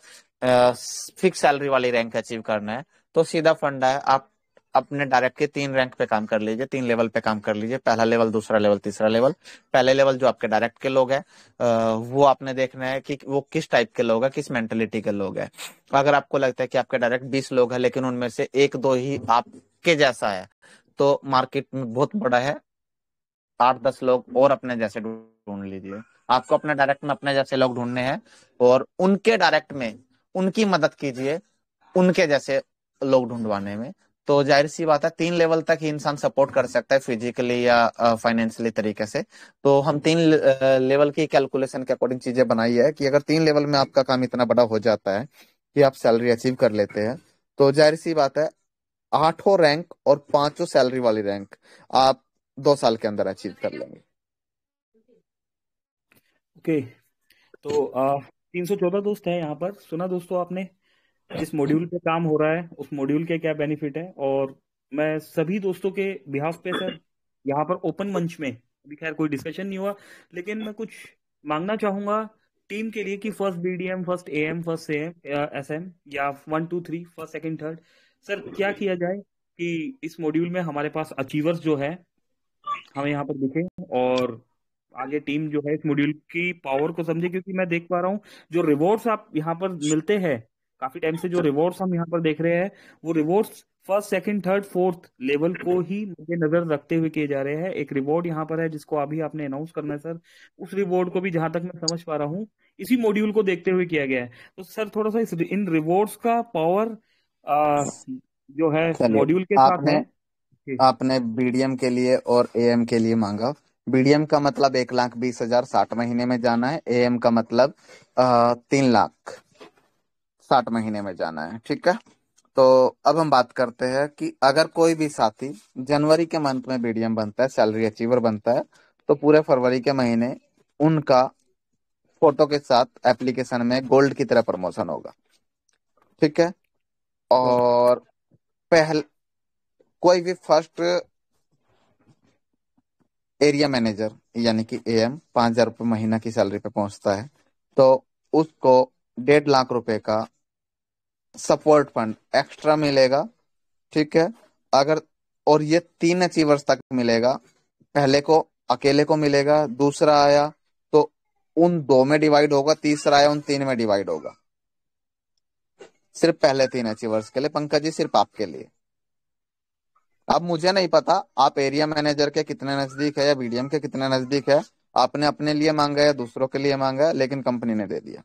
फिक्स सैलरी वाली रैंक अचीव करना है, तो सीधा फंडा है, आप अपने डायरेक्ट के 3 रैंक पे काम कर लीजिए, 3 लेवल पे काम कर लीजिए, पहला लेवल, दूसरा लेवल, तीसरा लेवल। पहले लेवल जो आपके डायरेक्ट के लोग हैं, वो आपने देखना है कि वो किस टाइप के लोग हैं, किस मेंटेलिटी के लोग हैं। अगर आपको लगता है कि आपके डायरेक्ट 20 लोग हैं लेकिन उनमें से एक दो ही आपके जैसा है, तो मार्केट में बहुत बड़ा है, 8-10 लोग और अपने जैसे ढूंढ लीजिए। आपको अपने डायरेक्ट में अपने जैसे लोग ढूंढने हैं, और उनके डायरेक्ट में उनकी मदद कीजिए, उनके जैसे लोग ढूंढवाने में। तो जाहिर सी बात है, 3 लेवल तक ही इंसान सपोर्ट कर सकता है, फिजिकली या फाइनेंशियली तरीके से। तो हम 3 लेवल की कैलकुलेशन के अकॉर्डिंग चीजें बनाई है कि अगर 3 लेवल में आपका काम इतना बड़ा हो जाता है कि आप सैलरी अचीव कर लेते हैं, तो जाहिर सी बात है, 8 रैंक और 5 सैलरी वाली रैंक आप 2 साल के अंदर अचीव कर लेंगे। ओके। तो 314 दोस्त है यहाँ पर। सुना दोस्तों आपने जिस मॉड्यूल पे काम हो रहा है उस मॉड्यूल के क्या बेनिफिट है। और मैं सभी दोस्तों के बिहाफ पे सर यहाँ पर ओपन मंच में, अभी खैर कोई डिस्कशन नहीं हुआ, लेकिन मैं कुछ मांगना चाहूंगा टीम के लिए कि first BDM, first am, first am या एसएम, या 1 2 3, फर्स्ट सेकंड थर्ड, सर क्या किया जाए कि इस मॉड्यूल में हमारे पास अचीवर्स जो है हमें यहाँ पर दिखे, और आगे टीम जो है इस मॉड्यूल की पावर को समझे। क्योंकि मैं देख पा रहा हूँ जो रिवॉर्ड्स आप यहाँ पर मिलते हैं, काफी टाइम से जो रिवॉर्ड्स हम यहाँ पर देख रहे हैं, वो rewards first second third fourth level को ही मद्देनजर रखते हुए किए जा रहे हैं। एक रिवॉर्ड यहाँ पर है जिसको अभी आपने अनाउंस करना है सर, उस रिवॉर्ड को भी जहां तक मैं समझ पा रहा हूँ इसी मॉड्यूल को देखते हुए किया गया है। तो सर थोड़ा सा इन रिवॉर्ड्स का पावर जो है चलिए, मॉड्यूल के साथ आपने है जी। आपने बीडीएम के लिए और एएम के लिए मांगा। बीडीएम का मतलब 1,20,000 60 महीने में जाना है, एएम का मतलब 3 लाख 60 महीने में जाना है। ठीक है। तो अब हम बात करते हैं कि अगर कोई भी साथी जनवरी के मंथ में बीडीएम बनता है, सैलरी अचीवर बनता है, तो पूरे फरवरी के महीने उनका फोटो के साथ एप्लीकेशन में गोल्ड की तरह प्रमोशन होगा। ठीक है। Got it. और पहल कोई भी फर्स्ट एरिया मैनेजर यानी कि एएम 5,000 रुपये महीना की सैलरी पे पहुंचता है, तो उसको 1.5 लाख रुपए का सपोर्ट फंड एक्स्ट्रा मिलेगा। ठीक है। अगर और ये 3 अचीवर्स तक मिलेगा। पहले को अकेले को मिलेगा, दूसरा आया तो उन 2 में डिवाइड होगा, तीसरा आया उन 3 में डिवाइड होगा। सिर्फ पहले 3 अचीवर्स के लिए पंकज जी, सिर्फ आपके लिए। अब मुझे नहीं पता आप एरिया मैनेजर के कितने नजदीक है या बीडीएम के कितने नजदीक है, आपने अपने लिए मांगा या दूसरों के लिए मांगा, लेकिन कंपनी ने दे दिया।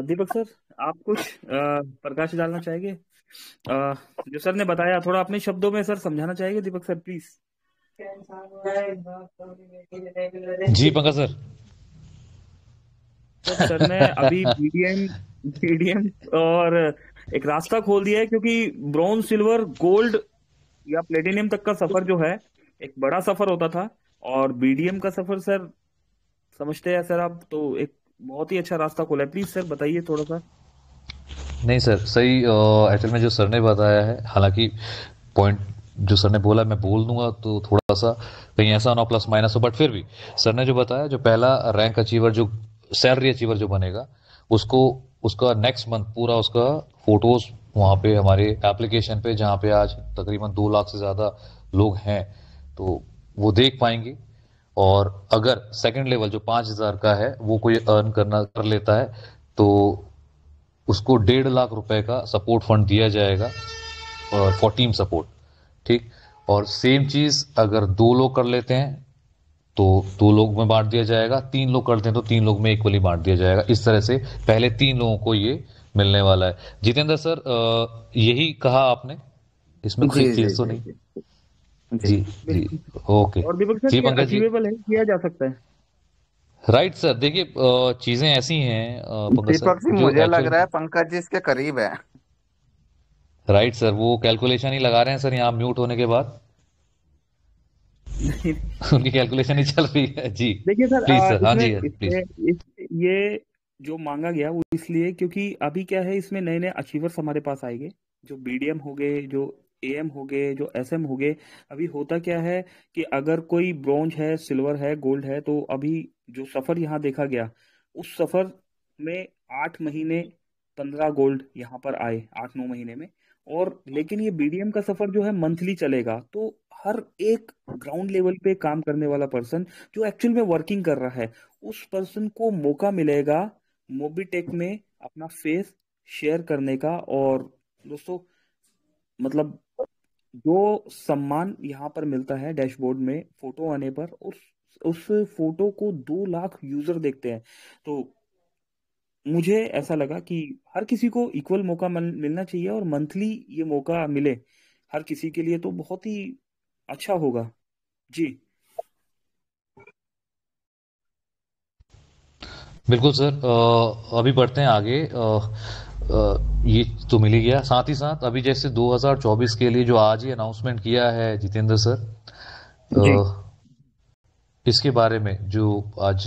दीपक सर, आप कुछ प्रकाश डालना चाहेंगे? जो सर ने बताया थोड़ा अपने शब्दों में सर समझाना चाहेंगे दीपक सर प्लीज। जी पंकज सर। सर ने अभी बीडीएम बीडीएम और एक रास्ता खोल दिया है, क्योंकि ब्रॉन्ज, सिल्वर, गोल्ड या प्लेटिनियम तक का सफर जो है एक बड़ा सफर होता था, और बीडीएम का सफर सर समझते हैं सर आप, तो एक बहुत ही अच्छा रास्ता खोला है। प्लीज सर बताइए थोड़ा सा। नहीं सर, सही एक्चुअल में जो सर ने बताया है, हालांकि पॉइंट जो सर ने बोला मैं बोल दूंगा तो थोड़ा सा कहीं ऐसा ना प्लस माइनस हो, बट फिर भी सर ने जो बताया, जो पहला रैंक अचीवर, जो सैलरी अचीवर जो बनेगा, उसको उसका नेक्स्ट मंथ पूरा उसका फोटोज वहाँ पे हमारे एप्लीकेशन पे, जहाँ पे आज तकरीबन 2 लाख से ज़्यादा लोग हैं, तो वो देख पाएंगे। और अगर सेकंड लेवल जो 5,000 का है वो कोई अर्न करना कर लेता है, तो उसको 1.5 लाख रुपए का सपोर्ट फंड दिया जाएगा फॉर टीम सपोर्ट। ठीक। और सेम चीज अगर 2 लोग कर लेते हैं तो 2 लोग में बांट दिया जाएगा, 3 लोग करते हैं तो 3 लोग में इक्वली बांट दिया जाएगा। इस तरह से पहले 3 लोगों को ये मिलने वाला है। जितेंद्र सर, यही कहा आपने, इसमें जी कोई जी चेंज तो जी नहीं? जी जी। जी। जी। बिल्कुल। ओके। और दीपक सर जी ये पंकज जी। अचीवेबल है, किया जा सकता है। राइट सर, देखिए चीजें ऐसी हैं पंकज सर, दीपक जी, जो मुझे लग एक्चुअल रहा है पंकज जी इसके करीब है। राइट सर, वो कैलकुलेशन ही लगा रहे हैं सर यहाँ म्यूट होने के बाद। नहीं, उनकी कैलकुलेशन ही चल रही है जी। देखिए सर, प्लीज सर, हाँ इसमें जी इसमें प्लीज। इस ये जो मांगा गया वो इसलिए क्योंकि अभी क्या है, इसमें नए नए अचीवर्स हमारे पास आएंगे, जो बीडीएम हो गए, जो एएम हो गए, जो एसएम हो गए। अभी होता क्या है कि अगर कोई ब्रॉन्ज है, सिल्वर है, गोल्ड है, तो अभी जो सफर यहाँ देखा गया, उस सफर में 8 महीने 15 गोल्ड यहाँ पर आए 8-9 महीने में। और लेकिन ये बीडीएम का सफर जो है मंथली चलेगा, तो हर एक ग्राउंड लेवल पे काम करने वाला पर्सन जो एक्चुअल में वर्किंग कर रहा है, उस पर्सन को मौका मिलेगा मोबीटेक में अपना फेस शेयर करने का। और दोस्तों, मतलब जो सम्मान यहाँ पर मिलता है डैशबोर्ड में फोटो आने पर, उस फोटो को 2 लाख यूजर देखते हैं। तो मुझे ऐसा लगा कि हर किसी को इक्वल मौका मिलना चाहिए, और मंथली ये मौका मिले हर किसी के लिए तो बहुत ही अच्छा होगा। जी। बिल्कुल सर। अभी बढ़ते हैं आगे। ये तो मिल ही गया। साथ ही साथ अभी जैसे 2024 के लिए जो आज ही अनाउंसमेंट किया है जितेंद्र सर, जी। इसके बारे में जो आज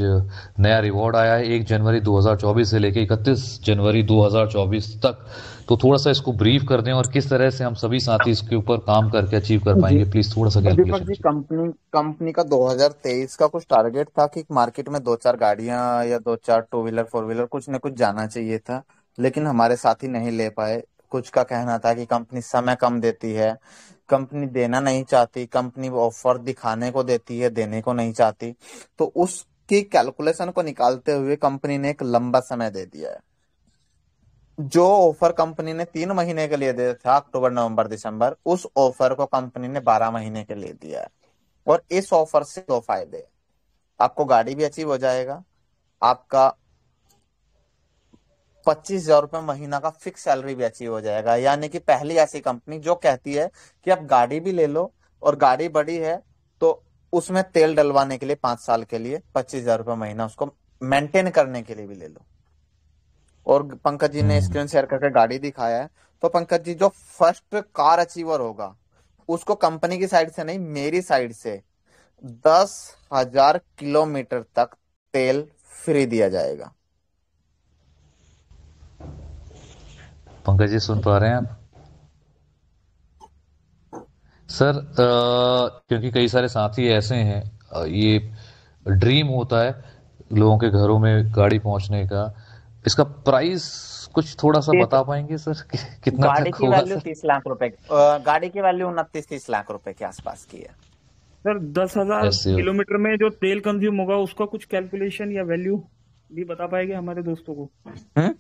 नया रिवॉर्ड आया है 1 जनवरी 2024 से लेकर 31 जनवरी 2024 तक, तो थोड़ा सा इसको ब्रीफ कर दें और किस तरह से हम सभी साथी इसके ऊपर काम करके अचीव कर जी पाएंगे। प्लीज थोड़ा सा दीपक कैलकुलेशन जी, कीजिए। कंपनी का 2023 का कुछ टारगेट था कि मार्केट में 2-4 गाड़ियां या 2-4 टू व्हीलर 4 व्हीलर कुछ न कुछ जाना चाहिए था, लेकिन हमारे साथी नहीं ले पाए। कुछ का कहना था कि कंपनी समय कम देती है, कंपनी देना नहीं चाहती, कंपनी ऑफर दिखाने को देती है, देने को नहीं चाहती। तो उसकी कैलकुलेशन को निकालते हुए कंपनी ने एक लंबा समय दे दिया है। जो ऑफर कंपनी ने 3 महीने के लिए दिया था, अक्टूबर नवंबर दिसंबर, उस ऑफर को कंपनी ने 12 महीने के लिए दिया है। और इस ऑफर से दो फायदे हैं। आपको गाड़ी भी अचीव हो जाएगा, आपका 25,000 रुपये महीना का फिक्स सैलरी भी अचीव हो जाएगा। यानी कि पहली ऐसी कंपनी जो कहती है कि आप गाड़ी भी ले लो, और गाड़ी बड़ी है तो उसमें तेल डलवाने के लिए 5 साल के लिए 25,000 रुपये महीना उसको मेंटेन करने के लिए भी ले लो। और पंकज जी ने हम्म। स्क्रीन शेयर करके गाड़ी दिखाया है। तो पंकज जी, जो फर्स्ट कार अचीवर होगा उसको कंपनी की साइड से नहीं, मेरी साइड से 10,000 किलोमीटर तक तेल फ्री दिया जाएगा। पंकज जी सुन पा रहे हैं आप? सर, क्योंकि कई सारे साथी ऐसे हैं, ये ड्रीम होता है लोगों के घरों में गाड़ी पहुंचने का। इसका प्राइस कुछ थोड़ा सा तीस बता पाएंगे सर कि कितना गाड़ी तक की होगा वैल्यू सर? 30 लाख रुपए, गाड़ी की वैल्यू 29-30 लाख रुपए के आसपास की है। सर, 10,000 ऐसे हो। किलोमीटर में जो तेल कंज्यूम होगा उसका कुछ कैलकुलेशन या वैल्यू भी बता पाएंगे हमारे दोस्तों को? हम्म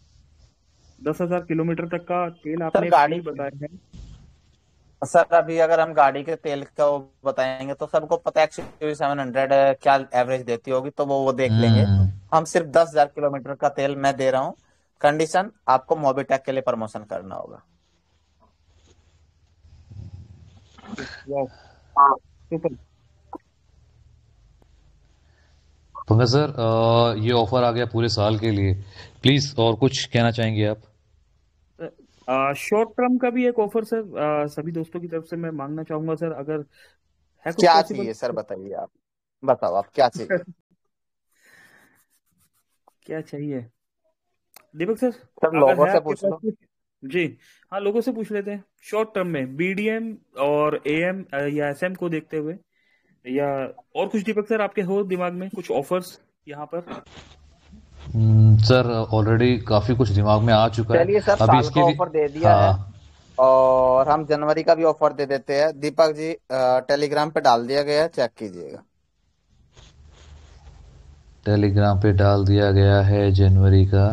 10,000 किलोमीटर तक का तेल सर आपने फ्री गाड़ी बताया है। सर अभी अगर हम गाड़ी के तेल का वो बताएंगे तो सबको पता है एक्चुअली 700 क्या एवरेज देती होगी, तो वो देख लेंगे। हम्म। हम सिर्फ 10,000 किलोमीटर का तेल मैं दे रहा हूँ। कंडीशन, आपको मोबिटेक के लिए प्रमोशन करना होगा। वाह, सुपर। पंकज सर, ये ऑफर आ गया पूरे साल के लिए। प्लीज और कुछ कहना चाहेंगे आप? शॉर्ट टर्म का भी एक ऑफर सर, सभी दोस्तों की तरफ से मैं मांगना चाहूंगा सर, अगर है कुछ क्या पॉसिबल। चाहिए सर, बताइए आप। बताओ आप क्या चाहिए। क्या चाहिए दीपक सर? सब अगर लोगों है से आपके पूछ पास लो। कुछ। जी। हाँ, लोगों से पूछ लेते हैं। शॉर्ट टर्म में बीडीएम और एएम या एसएम को देखते हुए, या और कुछ दीपक सर आपके हो दिमाग में कुछ ऑफर्स यहाँ पर? सर, ऑलरेडी काफी कुछ दिमाग में आ चुका है चलिए सर, अभी साल का इसके लिए। ऑफर दे दिया है, हाँ, और हम जनवरी का भी ऑफर दे देते हैं। दीपक जी, टेलीग्राम पे डाल दिया गया है, चेक कीजिएगा। टेलीग्राम पे डाल दिया गया है जनवरी का।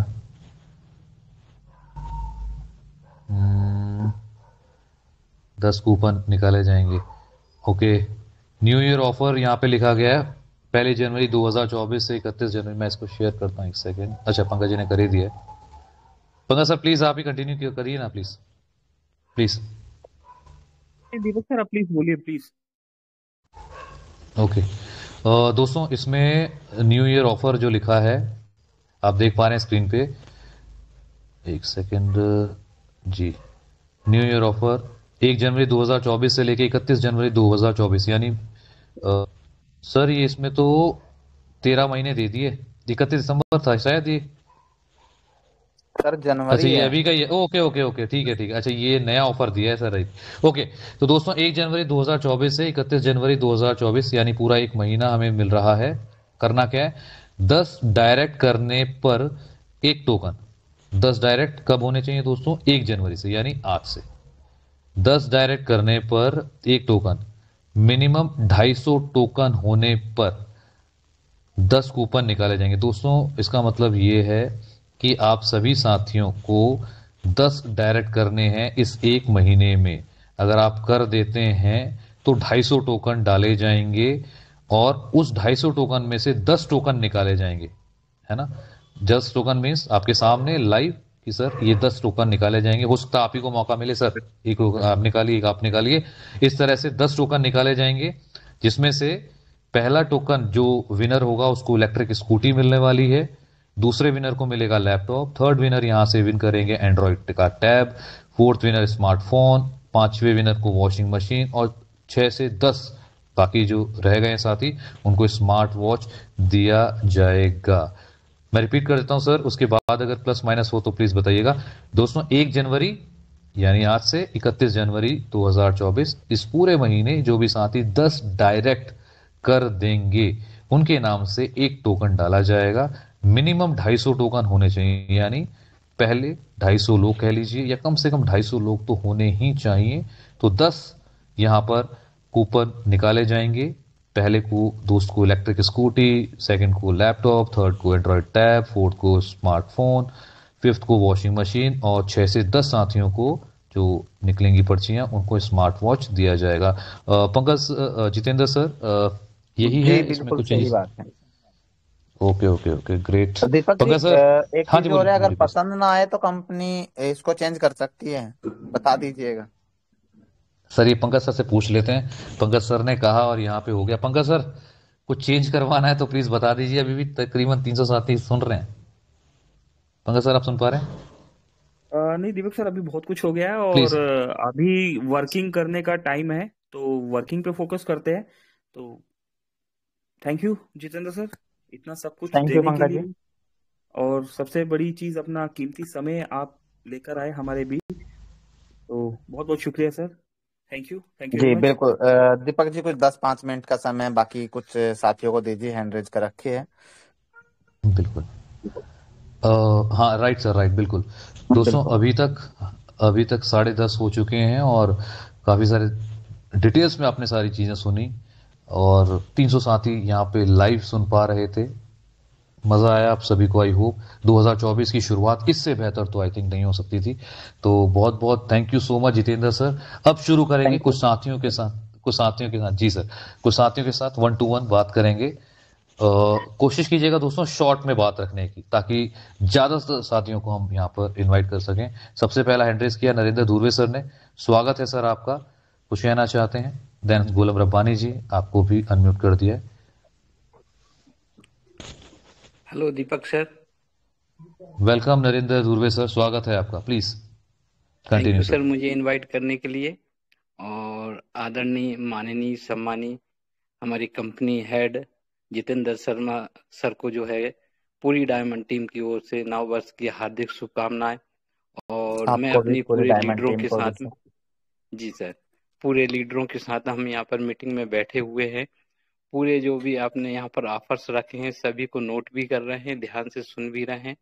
10 कूपन निकाले जाएंगे। ओके। न्यू ईयर ऑफर यहाँ पे लिखा गया है 1 जनवरी 2024 से 31 जनवरी। मैं इसको शेयर करता हूँ, एक सेकेंड। अच्छा, पंकज जी ने कर ही दिया है। पंकज सर प्लीज आप ही कंटिन्यू करिए ना, प्लीज प्लीज। दीपक सर, आप प्लीज बोलिए, प्लीज। ओके। दोस्तों, इसमें न्यू ईयर ऑफर जो लिखा है आप देख पा रहे हैं स्क्रीन पे। एक सेकेंड। जी। न्यू ईयर ऑफर 1 जनवरी 2024 से लेके 31 जनवरी 2024, यानी सर ये इसमें तो 13 महीने दे दिए। 31 दिसंबर था शायद ये। सर अच्छा, जनवरी ये है। अभी का ही है। ओके ओके ओके, ठीक है ठीक है। अच्छा, ये नया ऑफर दिया है सर, राइट। ओके। तो दोस्तों, 1 जनवरी 2024 से 31 जनवरी 2024, यानी पूरा एक महीना हमें मिल रहा है। करना क्या है? 10 डायरेक्ट करने पर एक टोकन, 10 डायरेक्ट कब होने चाहिए दोस्तों? 1 जनवरी से, यानी आज से। 10 डायरेक्ट करने पर एक टोकन, मिनिमम 250 टोकन होने पर 10 कूपन निकाले जाएंगे दोस्तों। इसका मतलब ये है कि आप सभी साथियों को 10 डायरेक्ट करने हैं इस एक महीने में। अगर आप कर देते हैं तो 250 टोकन डाले जाएंगे और उस 250 टोकन में से 10 टोकन निकाले जाएंगे, है ना। 10 टोकन मीन्स आपके सामने लाइव कि सर ये 10 टोकन निकाले जाएंगे। हो सकता है आप ही को मौका मिले, सर एक आप निकालिए, एक आप निकालिए। इस तरह से 10 टोकन निकाले जाएंगे, जिसमें से पहला टोकन जो विनर होगा उसको इलेक्ट्रिक स्कूटी मिलने वाली है, दूसरे विनर को मिलेगा लैपटॉप, थर्ड विनर यहां से विन करेंगे एंड्रॉइड का टैब, फोर्थ विनर स्मार्टफोन, पांचवें विनर को वॉशिंग मशीन, और 6 से 10 बाकी जो रह गए साथी उनको स्मार्ट वॉच दिया जाएगा। मैं रिपीट कर देता हूं सर, उसके बाद अगर प्लस माइनस हो तो प्लीज बताइएगा। दोस्तों 1 जनवरी यानी आज से 31 जनवरी 2024, इस पूरे महीने जो भी साथी 10 डायरेक्ट कर देंगे उनके नाम से एक टोकन डाला जाएगा। मिनिमम 250 टोकन होने चाहिए, यानी पहले 250 लोग कह लीजिए, या कम से कम 250 लोग तो होने ही चाहिए। तो 10 यहां पर कूपन निकाले जाएंगे। पहले को दोस्त को इलेक्ट्रिक स्कूटी, सेकंड को लैपटॉप, थर्ड को एंड्रॉयड टैब, फोर्थ को स्मार्टफोन, फिफ्थ को वॉशिंग मशीन, और 6 से 10 साथियों को जो निकलेंगी पर्चियां उनको स्मार्ट वॉच दिया जाएगा। पंकज, जितेंद्र सर, यही जी है इसमें बिल्कुल कुछ सही चेंजेस? बात है। Okay okay okay, great. तो दीपक जी, पंकज सर। एक हाँ चीज जी, और बोलिए है, अगर बोलिए प्लीज। पसंद ना आए तो कंपनी इसको चेंज कर सकती है, बता दीजिएगा। सर ये पंकज सर से पूछ लेते हैं। पंकज सर ने कहा और यहाँ पे हो गया। पंकज सर, कुछ चेंज करवाना है तो प्लीज बता दीजिए, अभी भी तकरीबन 300 साथी सुन रहे हैं। पंकज सर, आप सुन पा रहे हैं? नहीं दीपक सर, अभी बहुत कुछ हो गया है और प्लीज। अभी वर्किंग करने का टाइम है, तो वर्किंग पे फोकस करते हैं। तो थैंक यू जितेंद्र सर, इतना सब कुछ थैंक यू देने के पंकज जी। लिए। और सबसे बड़ी चीज, अपना कीमती समय आप लेकर आए हमारे बीच, तो बहुत बहुत शुक्रिया sir. Thank you very ji much. बिल्कुल, दीपक जी कुछ 10-5 मिनट का समय बाकी कुछ साथियों को दीजिए, हैंड रेज कर रखी है। बिल्कुल। हाँ राइट सर, राइट, बिल्कुल। दोस्तों बिल्कुल। अभी तक 10:30 हो चुके हैं और काफ़ी सारे डिटेल्स में आपने सारी चीज़ें सुनी, और 300 साथी यहाँ पे लाइव सुन पा रहे थे। मज़ा आया आप सभी को, आई होप। 2024 की शुरुआत इससे बेहतर तो आई थिंक नहीं हो सकती थी। तो बहुत बहुत thank you so much Jitendra sir. अब शुरू करेंगे थैंक कुछ यू। साथियों के साथ, जी सर, कुछ साथियों के साथ 1 to 1 बात करेंगे। कोशिश कीजिएगा दोस्तों शॉर्ट में बात रखने की, ताकि ज्यादा साथियों को हम यहाँ पर इनवाइट कर सकें। सबसे पहला हैंड रेस किया नरेंद्र धुर्वे सर ने। स्वागत है सर आपका, कुछ कहना चाहते हैं? देन गोलम रब्बानी जी, आपको भी अनम्यूट कर दिया है। Hello Deepak sir. Welcome Narendra Dhurve sir, स्वागत है आपका, please thank continue you sir. Sir मुझे इनवाइट करने के लिए। और आदरणीय माननीय सम्मानीय हमारी company head Jitendra Sharma sir को जो है पूरी डायमंड टीम की ओर से नव वर्ष की हार्दिक शुभकामनाएं। और मैं आपको भी अपनी पूरी पूरे डायमंड लीडरों टीम के को भी साथ, सर। जी सर, पूरे लीडरों के साथ हम यहाँ पर मीटिंग में बैठे हुए हैं। पूरे जो भी आपने यहाँ पर ऑफर्स रखे हैं सभी को नोट भी कर रहे हैं, ध्यान से सुन भी रहे हैं।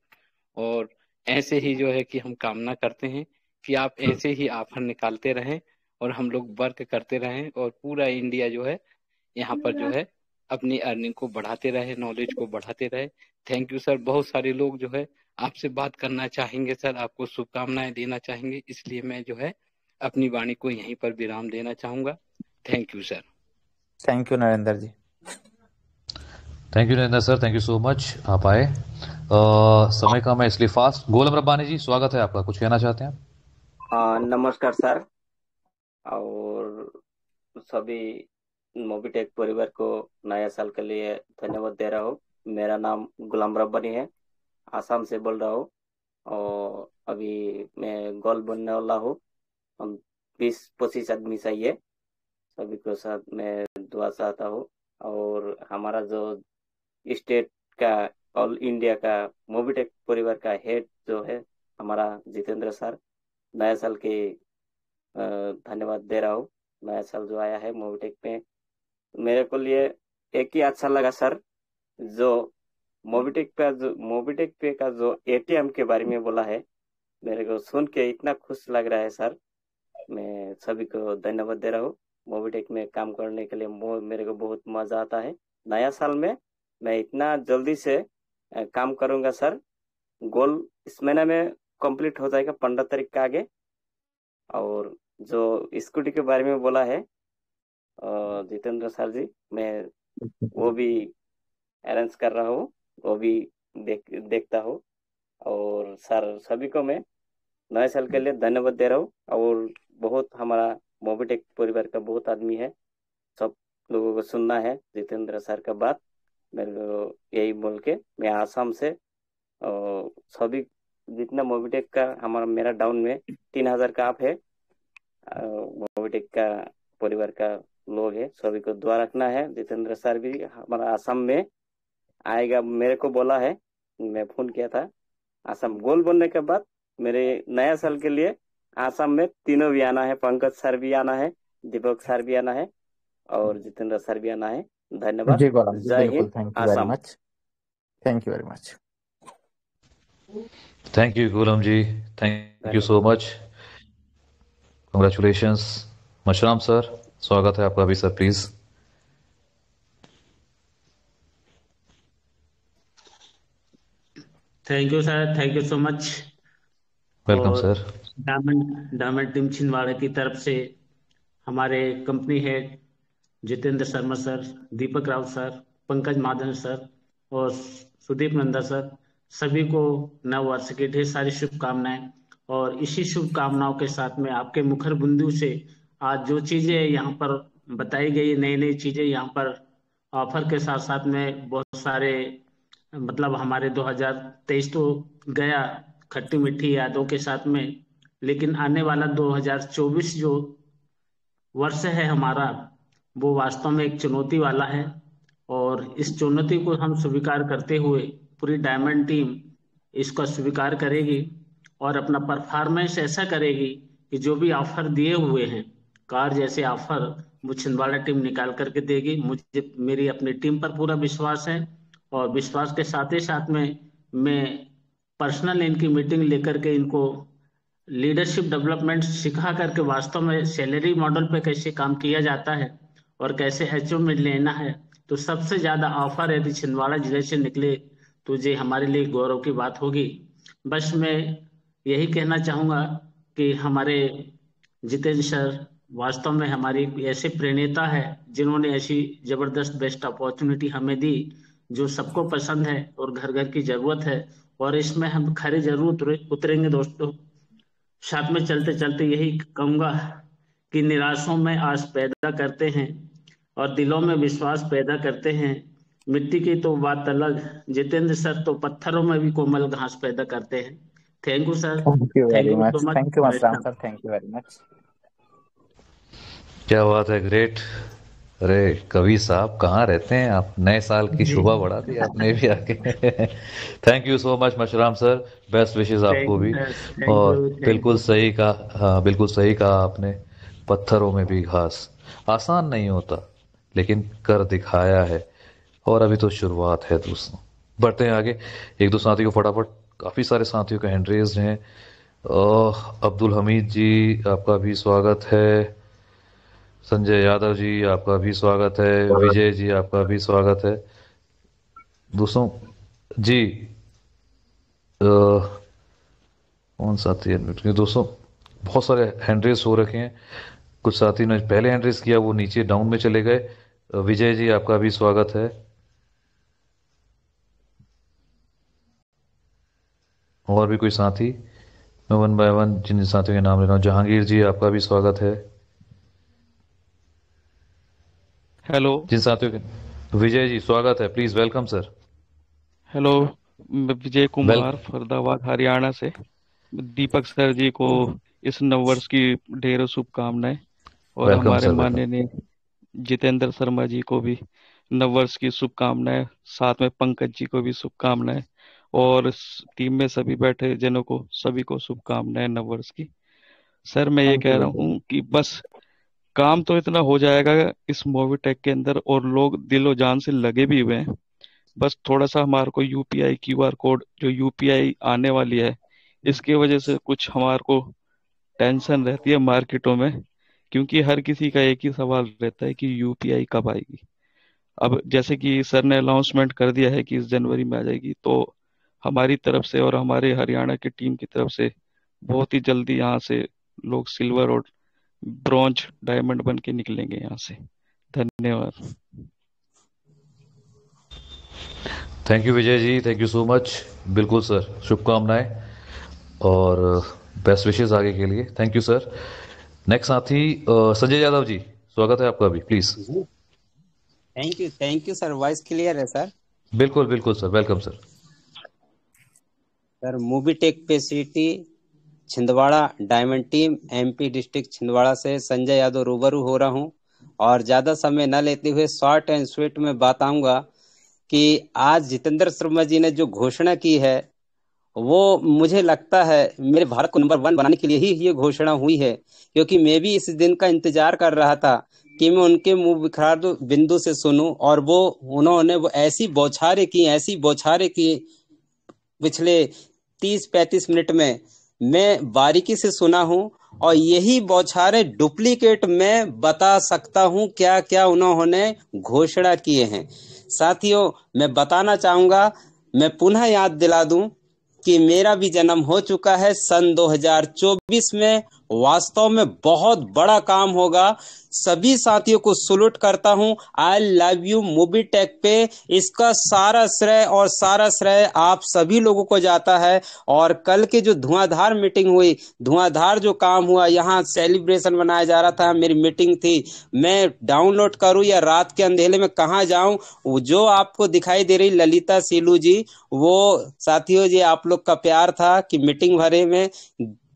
और ऐसे ही जो है कि हम कामना करते हैं कि आप ऐसे ही ऑफर निकालते रहें और हम लोग वर्क करते रहें और पूरा इंडिया जो है यहाँ पर जो है अपनी अर्निंग को बढ़ाते रहे, नॉलेज को बढ़ाते रहे। Thank you sir. बहुत सारे लोग जो है आपसे बात करना चाहेंगे सर, आपको शुभकामनाएं देना चाहेंगे, इसलिए मैं जो है अपनी वाणी को यहीं पर विराम देना चाहूंगा। Thank you sir. Thank you Narendra ji. Thank you Narendra sir, thank you so much, आप आए। समय कम है इसलिए फास्ट। गोलम रब्बानी जी, स्वागत है आपका, कुछ कहना चाहते हैं आप? नमस्कार सर। और सभी मोबिटेक परिवार को नया साल के लिए धन्यवाद दे रहा हूँ। मेरा नाम गुलाम रब्बानी है, आसाम से बोल रहा हूँ। और अभी मैं गोल बनने वाला हूँ। हम 20-25 आदमी चाहिए, सभी के साथ मैं दुआ चाहता हूँ। और हमारा जो स्टेट का, ऑल इंडिया का मोबिटेक परिवार का हेड जो है हमारा जितेंद्र सर, नया साल के धन्यवाद दे रहा हूँ। नया साल जो आया है मोबिटेक में, मेरे को लिए एक ही अच्छा लगा सर, जो मोबिटेक पे का जो एटीएम के बारे में बोला है, मेरे को सुन के इतना खुश लग रहा है सर। मैं सभी को धन्यवाद दे रहा हूँ। मोबिटेक में काम करने के लिए मेरे को बहुत मजा आता है। नया साल में मैं इतना जल्दी से काम करूंगा सर। गोल इस महीने में कंप्लीट हो जाएगा 15 तारीख का आगे। और जो स्कूटी के बारे में बोला है जितेंद्र सर जी, मैं वो भी अरेंज कर रहा हूँ, वो भी देखता हूँ। और सर सभी को मैं नए साल के लिए धन्यवाद दे रहा हूँ। और बहुत हमारा मोबिटेक परिवार का बहुत आदमी है, सब लोगों को सुनना है जितेंद्र सर का बात। मेरे को यही बोल के मैं आसाम से सभी जितना मोबिटेक का हमारा मेरा डाउन में 3000 का आप है, मोबिटेक का परिवार का लोग है, सभी को दुआ रखना है। जितेंद्र सर भी हमारा आसाम में आएगा, मेरे को बोला है, मैं फोन किया था। आसाम गोल बनने के बाद मेरे नया साल के लिए आसाम में तीनों भी आना है। पंकज सर भी आना है, दीपक सर भी आना है और जितेंद्र सर भी आना है। धन्यवाद। जी गोलम जी, जय बिल्कुल। हिंद। Thank you very Assam. Much. Thank you very much. Thank you Gulam ji, thank you so much, congratulations. Mashram sir, स्वागत है आपका भी sir, please. Thank you sir, thank you so much. Welcome और सर। डायमंड टीम छिंदवाड़ा की तरफ से हमारे company head Jitendra Sharma sir, Deepak Raut sir, Pankaj Mahajan sir और सुदीप नंदा सर, सभी को नव वर्ष की ढेर सारी शुभकामनाएं। और इसी शुभकामनाओं के साथ में आपके मुखर बिंदु से आज जो चीजें यहाँ पर बताई गई, नई नई चीजें यहाँ पर ऑफर के साथ साथ में बहुत सारे, मतलब हमारे 2023 तो गया खट्टी मीठी यादों के साथ में, लेकिन आने वाला 2024 जो वर्ष है हमारा, वो वास्तव में एक चुनौती वाला है। और इस चुनौती को हम स्वीकार करते हुए पूरी डायमंड टीम इसका स्वीकार करेगी और अपना परफॉर्मेंस ऐसा करेगी कि जो भी ऑफर दिए हुए हैं, कार जैसे ऑफर वो छिंदवाड़ा टीम निकाल करके देगी। मुझे मेरी अपनी टीम पर पूरा विश्वास है और विश्वास के साथ ही साथ में मैं पर्सनल इनकी मीटिंग लेकर के इनको लीडरशिप डेवलपमेंट सिखा करके वास्तव में सैलरी मॉडल पे कैसे काम किया जाता है और कैसे अचीवमेंट लेना है। तो सबसे ज्यादा ऑफर यदि छिंदवाड़ा जिले से निकले तो ये हमारे लिए गौरव की बात होगी। बस मैं यही कहना चाहूंगा कि हमारे जितेंद्र सर वास्तव में हमारी ऐसे प्रणेता है जिन्होंने ऐसी जबरदस्त बेस्ट अपॉर्चुनिटी हमें दी जो सबको पसंद है और घर घर की जरूरत है। और इसमें हम खरे जरूर उतरेंगे दोस्तों। साथ में चलते चलते यही कहूंगा कि निराशों में आस पैदा करते हैं और दिलों में विश्वास पैदा करते हैं। मिट्टी की तो बात अलग, जितेंद्र सर तो पत्थरों में भी कोमल घास पैदा करते हैं। Thank you sir, thank you thank very you much. So much. Thank you Masram sir, thank you very much. क्या बात है, ग्रेट। अरे कवि साहब कहाँ रहते हैं आप, नए साल की जी, शोभा बढ़ा दी आपने भी आके। Thank you so much Meshram sir, best wishes thank आपको यू भी। सर, थैंक और यू, थैंक बिल्कुल यू। सही कहा, हाँ बिल्कुल सही कहा आपने, पत्थरों में भी घास। आसान नहीं होता लेकिन कर दिखाया है, और अभी तो शुरुआत है दोस्तों। बढ़ते हैं आगे, एक दो साथी को फटाफट, काफी सारे साथियों का हैंड रेज्ड हैं। अब्दुल हमीद जी आपका भी स्वागत है, संजय यादव जी आपका भी स्वागत है, विजय जी आपका भी स्वागत है दोस्तों जी। कौन साथी है क्योंकि दोस्तों बहुत सारे हैंड रेस हो रखे हैं, कुछ साथी ने पहले हैंड रेस किया वो नीचे डाउन में चले गए। विजय जी आपका भी स्वागत है, और भी कोई साथी, मैं वन बाय वन जिन साथियों के नाम ले रहा हूँ। जहांगीर जी आपका भी स्वागत है। हेलो। जिन साथियों के, विजय जी स्वागत है, प्लीज वेलकम सर। हेलो, मैं विजय वेल कुमार फरीदाबाद हरियाणा से। दीपक सर जी को इस नववर्ष की ढेरों शुभकामनाएं, और वेलकम हमारे सर, वेलकम। माननीय जितेंद्र शर्मा जी को भी नववर्ष की शुभकामनाएं, साथ में पंकज जी को भी शुभकामनाएं, और टीम में सभी बैठे जनों को सभी को शुभकामनाएं नववर्ष की। सर मैं ये थैंक यू कह रहा विजय। हूँ कि बस काम तो इतना हो जाएगा इस मोविटेक के अंदर, और लोग दिलो जान से लगे भी हुए हैं। बस थोड़ा सा हमारे को यूपीआई क्यूआर कोड जो यूपीआई आने वाली है, इसके वजह से कुछ हमारे को टेंशन रहती है मार्केटों में, क्योंकि हर किसी का एक ही सवाल रहता है कि यूपीआई कब आएगी। अब जैसे कि सर ने अनाउंसमेंट कर दिया है कि इस जनवरी में आ जाएगी, तो हमारी तरफ से और हमारे हरियाणा की टीम की तरफ से बहुत ही जल्दी यहाँ से लोग सिल्वर और ब्रॉन्ज डायमंड बन के निकलेंगे यहाँ से। धन्यवाद। Thank you Vijay ji, thank you so much. बिल्कुल सर, शुभकामनाएं और बेस्ट विशेस आगे के लिए। Thank you sir. नेक्स्ट साथी संजय यादव जी, स्वागत है आपका भी, please. Thank you sir. Voice clear है सर? बिल्कुल बिल्कुल सर, वेलकम सर। सर मूवीटेक पे city Chhindwara diamond team MP district Chhindwara से संजय यादव रूबरू हो रहा हूं, और ज्यादा समय न लेते हुए शॉर्ट एंड स्वीट में बताऊंगा कि आज जितेंद्र शर्मा जी ने जो घोषणा की है, वो मुझे लगता है मेरे भारत को नंबर 1 बनाने के लिए ही ये घोषणा हुई है, क्योंकि मैं भी इस दिन का इंतजार कर रहा था कि मैं उनके मुंह बिखार बिंदु से सुनूं, और उन्होंने वो ऐसी बौछारें की पिछले 30-35 मिनट में मैं बारीकी से सुना हूं, और यही बौछारें डुप्लीकेट मैं बता सकता हूं क्या क्या उन्होंने घोषणा किए हैं। साथियों, मैं बताना चाहूंगा, मैं पुनः याद दिला दूं कि मेरा भी जन्म हो चुका है सन 2024 में। वास्तव में बहुत बड़ा काम होगा। सभी साथियों को सलूट करता हूं। आई लव यू मूवीटेक पे इसका सारा श्रेय आप सभी लोगों को जाता है। और कल के जो धुआंधार मीटिंग हुई, धुआंधार जो काम हुआ, यहाँ सेलिब्रेशन मनाया जा रहा था, मेरी मीटिंग थी, मैं डाउनलोड करूं या रात के अंधेले में कहाँ जाऊं। जो आपको दिखाई दे रही ललिता सीलू जी, वो साथियों जी आप लोग का प्यार था कि मीटिंग भरे में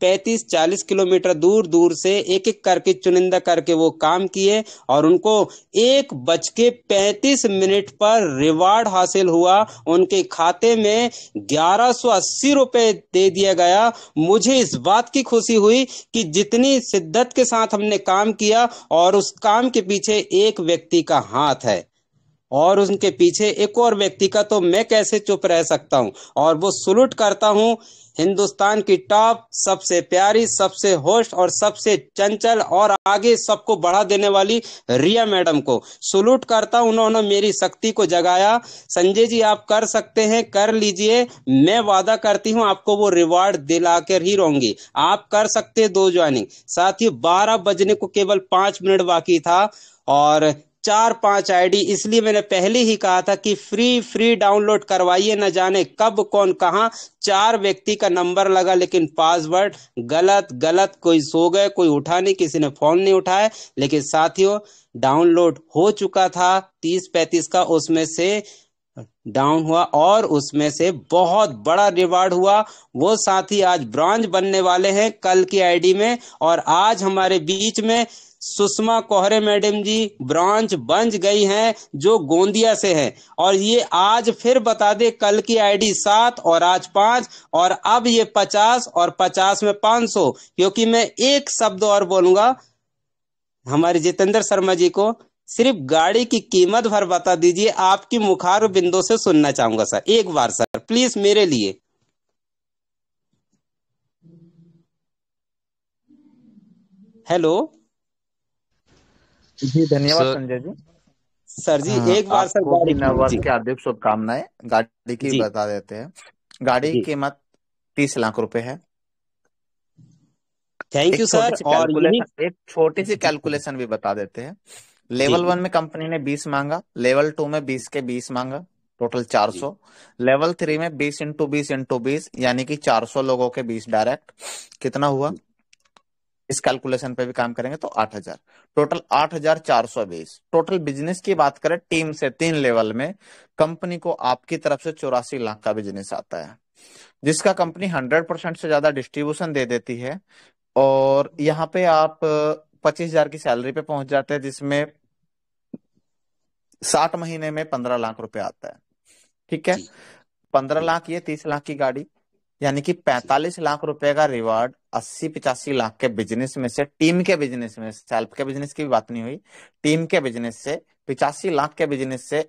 35-40 किलोमीटर दूर दूर से एक एक करके चुनिंदा करके वो काम किए, और उनको 1:35 पर रिवार्ड हासिल हुआ। उनके खाते में 1180 रुपए दे दिया गया। मुझे इस बात की खुशी हुई कि जितनी शिद्दत के साथ हमने काम किया, और उस काम के पीछे एक व्यक्ति का हाथ है, और उनके पीछे एक और व्यक्ति का, तो मैं कैसे चुप रह सकता हूं। और वो सलूट करता हूं हिंदुस्तान की टॉप सबसे प्यारी, सबसे होस्ट और सबसे चंचल और आगे सबको बढ़ा देने वाली रिया मैडम को सलूट करता हूं। उन्होंने मेरी शक्ति को जगाया। संजय जी आप कर सकते हैं, कर लीजिए। मैं वादा करती हूं आपको वो रिवार्ड दिला कर ही रहूंगी। आप कर सकते हैं 2 ज्वाइनिंग। साथियों 12 बजने को केवल 5 मिनट बाकी था, और 4-5 आईडी, इसलिए मैंने पहले ही कहा था कि फ्री डाउनलोड करवाइए। न जाने कब कौन कहां 4 व्यक्ति का नंबर लगा, लेकिन पासवर्ड गलत, कोई सो गए, कोई उठा नहीं, किसी ने फोन नहीं उठाया। लेकिन साथियों डाउनलोड हो चुका था 30-35 का, उसमें से डाउन हुआ, और उसमें से बहुत बड़ा रिवार्ड हुआ। वो साथी आज ब्रॉन्ज बनने वाले हैं कल की आईडी में, और आज हमारे बीच में सुषमा कोहरे मैडम जी ब्रॉन्ज बन गई हैं, जो गोंदिया से हैं। और ये आज फिर बता दे, कल की आईडी 7 और आज 5, और अब ये 50 और 50 में 500। क्योंकि मैं एक शब्द और बोलूंगा हमारे जितेंद्र शर्मा जी को, सिर्फ गाड़ी की कीमत भर बता दीजिए। आपकी मुखार बिंदु से सुनना चाहूंगा सर, एक बार सर प्लीज मेरे लिए। हेलो जी धन्यवाद सर संजय जी। सर जी, एक बार सर आपको भी गाड़ी की नववर्ष जी की हार्दिक शुभकामनाएं। गाड़ी की जी बता देते हैं। गाड़ी की जी। कीमत 30 लाख रुपए है। Thank you sir. और यही एक छोटी सी जी कैलकुलेशन भी बता देते हैं। जी लेवल 1 में कंपनी ने 20 मांगा, लेवल 2 में 20 के 20 मांगा, टोटल 400। लेवल 3 में 20 इंटू 20 इंटू 20, यानी कि 400 लोगों के 20 डायरेक्ट, कितना हुआ? इस कैलकुलेशन पे भी काम करेंगे तो 8000, टोटल 8420। टोटल बिजनेस की बात करें टीम से 3 लेवल में, कंपनी को आपकी तरफ से 84 लाख का बिजनेस आता है, जिसका कंपनी 100% से ज्यादा डिस्ट्रीब्यूशन दे देती है। और यहाँ पे आप 25,000 की सैलरी पे पहुंच जाते हैं, जिसमें 60 महीने में 15 लाख रुपए आता है। ठीक है, जी 15 लाख ये 30 लाख की गाड़ी, यानी कि 45 लाख रुपए का रिवार्ड 80-85 लाख के बिजनेस में से, टीम के बिजनेस में, सेल्फ के बिजनेस की भी बात नहीं हुई, टीम के बिजनेस से 85 लाख के बिजनेस से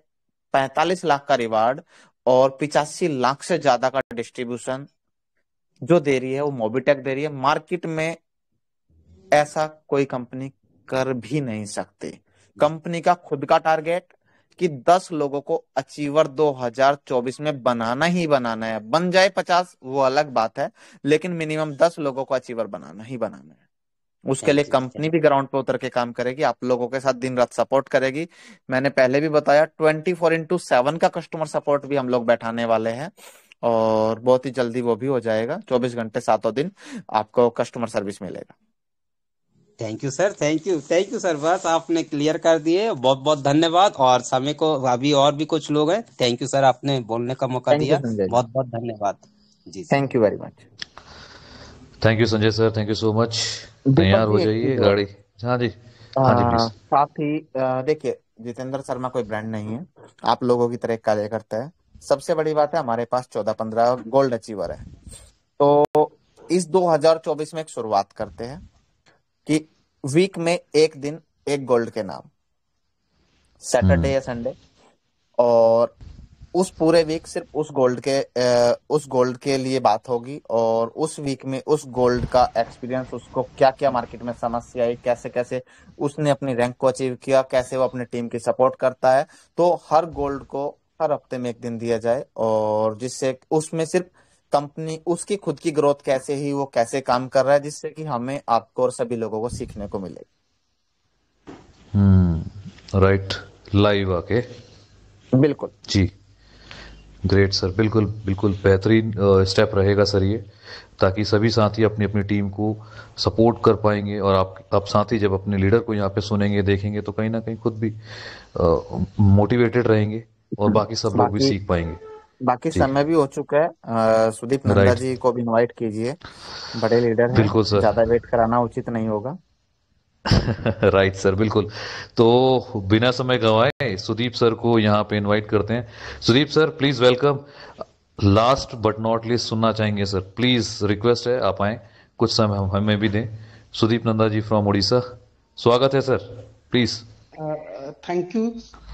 45 लाख का रिवार्ड और 85 लाख से ज्यादा का डिस्ट्रीब्यूशन जो दे रही है वो मोबिटेक दे रही है। मार्केट में ऐसा कोई कंपनी कर भी नहीं सकती। कंपनी का खुद का टारगेट कि 10 लोगों को अचीवर 2024 में बनाना ही बनाना है। बन जाए 50 वो अलग बात है, लेकिन मिनिमम 10 लोगों को अचीवर बनाना ही बनाना है। उसके लिए थैंक यू। कंपनी भी ग्राउंड पे उतर के काम करेगी, आप लोगों के साथ दिन रात सपोर्ट करेगी। मैंने पहले भी बताया 24x7 का कस्टमर सपोर्ट भी हम लोग बैठाने वाले हैं, और बहुत ही जल्दी वो भी हो जाएगा। 24 घंटे 7 दिन आपको कस्टमर सर्विस मिलेगा। Thank you sir, thank you sir, बस आपने क्लियर कर दिए, बहुत बहुत धन्यवाद। और समय को अभी और भी कुछ लोग हैं, थैंक यू सर, आपने बोलने का मौका थैंक यू दिया, संजय जी, बहुत बहुत धन्यवाद जी sir. Thank you very much. Thank you Sanjay sir, thank you so much. Deepak तैयार जी हो एक जाइए चीज और, गाड़ी। हाँ जी, हाँ जी प्लीज। साथ ही देखिए, जितेंद्र शर्मा कोई ब्रांड नहीं है, आप लोगों की तरह एक कार्यकर्ता है। सबसे बड़ी बात है, हमारे पास 14-15 गोल्ड अचीवर है। तो इस 2024 में एक शुरुआत करते हैं कि वीक में एक दिन एक गोल्ड के नाम, सैटरडे या संडे, और उस पूरे वीक सिर्फ उस गोल्ड के लिए बात होगी। और उस वीक में उस गोल्ड का एक्सपीरियंस, उसको क्या क्या मार्केट में समस्या आई, कैसे कैसे उसने अपनी रैंक को अचीव किया, कैसे वो अपने टीम की सपोर्ट करता है, तो हर गोल्ड को हर हफ्ते में एक दिन दिया जाए। और जिससे उसमें सिर्फ कंपनी उसकी खुद की ग्रोथ कैसे ही वो कैसे काम कर रहा है, जिससे कि हमें, आपको और सभी लोगों को सीखने को मिले। राइट, लाइव आके। बिल्कुल जी, ग्रेट सर, बिल्कुल बिल्कुल बेहतरीन स्टेप रहेगा सर ये, ताकि सभी साथी अपनी अपनी टीम को सपोर्ट कर पाएंगे। और आप साथी जब अपने लीडर को यहाँ पे सुनेंगे देखेंगे तो कहीं ना कहीं खुद भी मोटिवेटेड रहेंगे और बाकी सब लोग भी बाकी सीख पाएंगे। बाकी जी, समय भी हो चुका है। सुदीप नंदा राइट, जी को भी इनवाइट कीजिए, बड़े लीडर हैं, बिल्कुल सर। ज्यादा वेट कराना उचित नहीं होगा। राइट सर, बिल्कुल। तो बिना समय गंवाए सुदीप सर को यहाँ पे इनवाइट करते हैं। Sudeep sir please welcome. Last but not least सुनना चाहेंगे सर, प्लीज रिक्वेस्ट है आप आए, कुछ समय हमें भी दें। सुदीप नंदा जी फ्रॉम उड़ीसा, स्वागत है सर, प्लीज। थैंक यू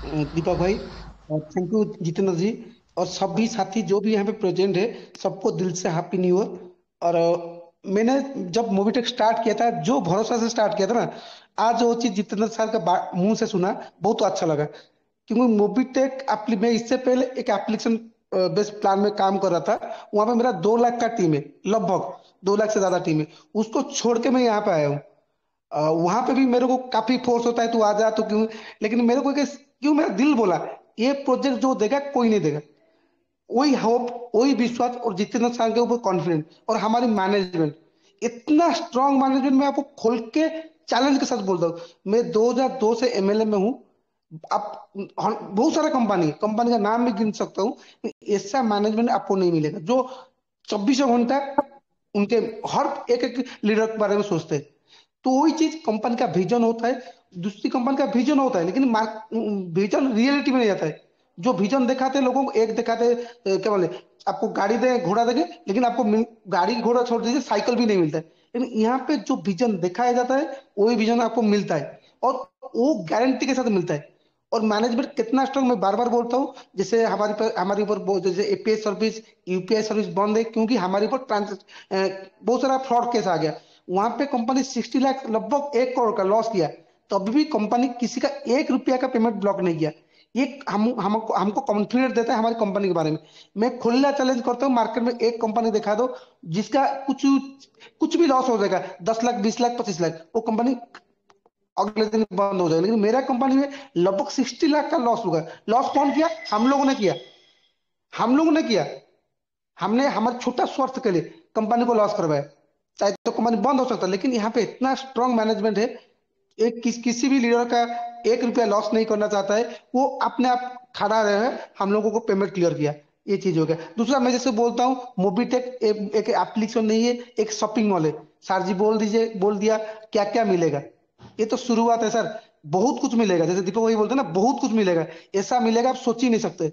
दीपक भाई, थैंक यू जितेंद्र जी, और सभी साथी जो भी यहाँ पे प्रेजेंट है, सबको दिल से हैप्पी न्यू ईयर। और मैंने जब मोबीटेक स्टार्ट किया था, जो भरोसा से स्टार्ट किया था ना, आज वो चीज जितेंद्र सर का मुंह से सुना, बहुत अच्छा लगा। क्योंकि मोबीटेक मैं इससे पहले एक एप्लीकेशन बेस्ड प्लान में काम कर रहा था, वहां पे मेरा 2 लाख का टीम है, लगभग 2 लाख से ज्यादा टीम है। उसको छोड़ के मैं यहाँ पे आया हूँ। वहां पे भी मेरे को काफी फोर्स होता है, तू आ जा, तो क्यों, लेकिन मेरे को क्यों मेरा दिल बोला ये प्रोजेक्ट जो देगा कोई नहीं देगा। वही होप, वही विश्वास, और जितेंद्र सर के ऊपर कॉन्फिडेंस, और हमारी मैनेजमेंट इतना स्ट्रांग मैनेजमेंट। मैं आपको खोल के चैलेंज के साथ बोलता हूँ, मैं 2002 से एमएलए में हूँ। आप बहुत सारा कंपनी का नाम भी गिन सकता हूँ, ऐसा मैनेजमेंट आपको नहीं मिलेगा जो 24 घंटा उनके हर एक एक लीडर के बारे में सोचते हैं। तो वही चीज कंपनी का विजन होता है, दूसरी कंपनी का विजन होता है, लेकिन विजन रियलिटी में नहीं आता है। जो विजन दिखाते हैं लोगों को, एक दिखाते हैं क्या बोले, आपको गाड़ी दे घोड़ा देंगे, लेकिन आपको गाड़ी घोड़ा छोड़ दीजिए, साइकिल भी नहीं मिलता है। लेकिन यहाँ पे जो विजन दिखाया जाता है, वही विजन आपको मिलता है, और वो गारंटी के साथ मिलता है। और मैनेजमेंट कितना स्ट्रांग, मैं बार बार बोलता हूँ, जैसे हमारे ऊपर जैसे एपीआई सर्विस, यूपीआई सर्विस बंद है, क्योंकि हमारे ऊपर बहुत सारा फ्रॉड केस आ गया। वहां पे कंपनी 60 लाख, लगभग 1 करोड़ का लॉस किया, तो अभी भी कंपनी किसी का 1 रुपया का पेमेंट ब्लॉक नहीं किया। ये हमको कॉन्फिडेंस देता है हमारी कंपनी के बारे में। मैं खुला चैलेंज करता हूँ, मार्केट में एक कंपनी दिखा दो जिसका कुछ कुछ भी लॉस हो जाएगा, 10 लाख, 20 लाख, 25 लाख, वो कंपनी अगले दिन बंद हो जाएगा। लेकिन मेरा कंपनी में लगभग 60 लाख का लॉस हुआ। लॉस कौन किया? हम लोगों ने किया, हम लोगों ने किया। हमने हमारे छोटा स्वार्थ के लिए कंपनी को लॉस करवाया, चाहे तो कंपनी बंद हो सकता है, लेकिन यहाँ पे इतना स्ट्रांग मैनेजमेंट है, एक किसी भी लीडर का 1 रुपया लॉस नहीं करना चाहता है, वो अपने आप खड़ा रहे, हम लोगों को पेमेंट क्लियर किया। ये चीज हो गया। दूसरा, मैं जैसे बोलता हूँ, मोबीटेक एक एप्लीकेशन नहीं है, एक शॉपिंग मॉल है। सर जी बोल दिया क्या क्या मिलेगा। ये तो शुरुआत है सर, बहुत कुछ मिलेगा। जैसे दीपक वही बोलते हैं ना, बहुत कुछ मिलेगा, ऐसा मिलेगा आप सोच ही नहीं सकते।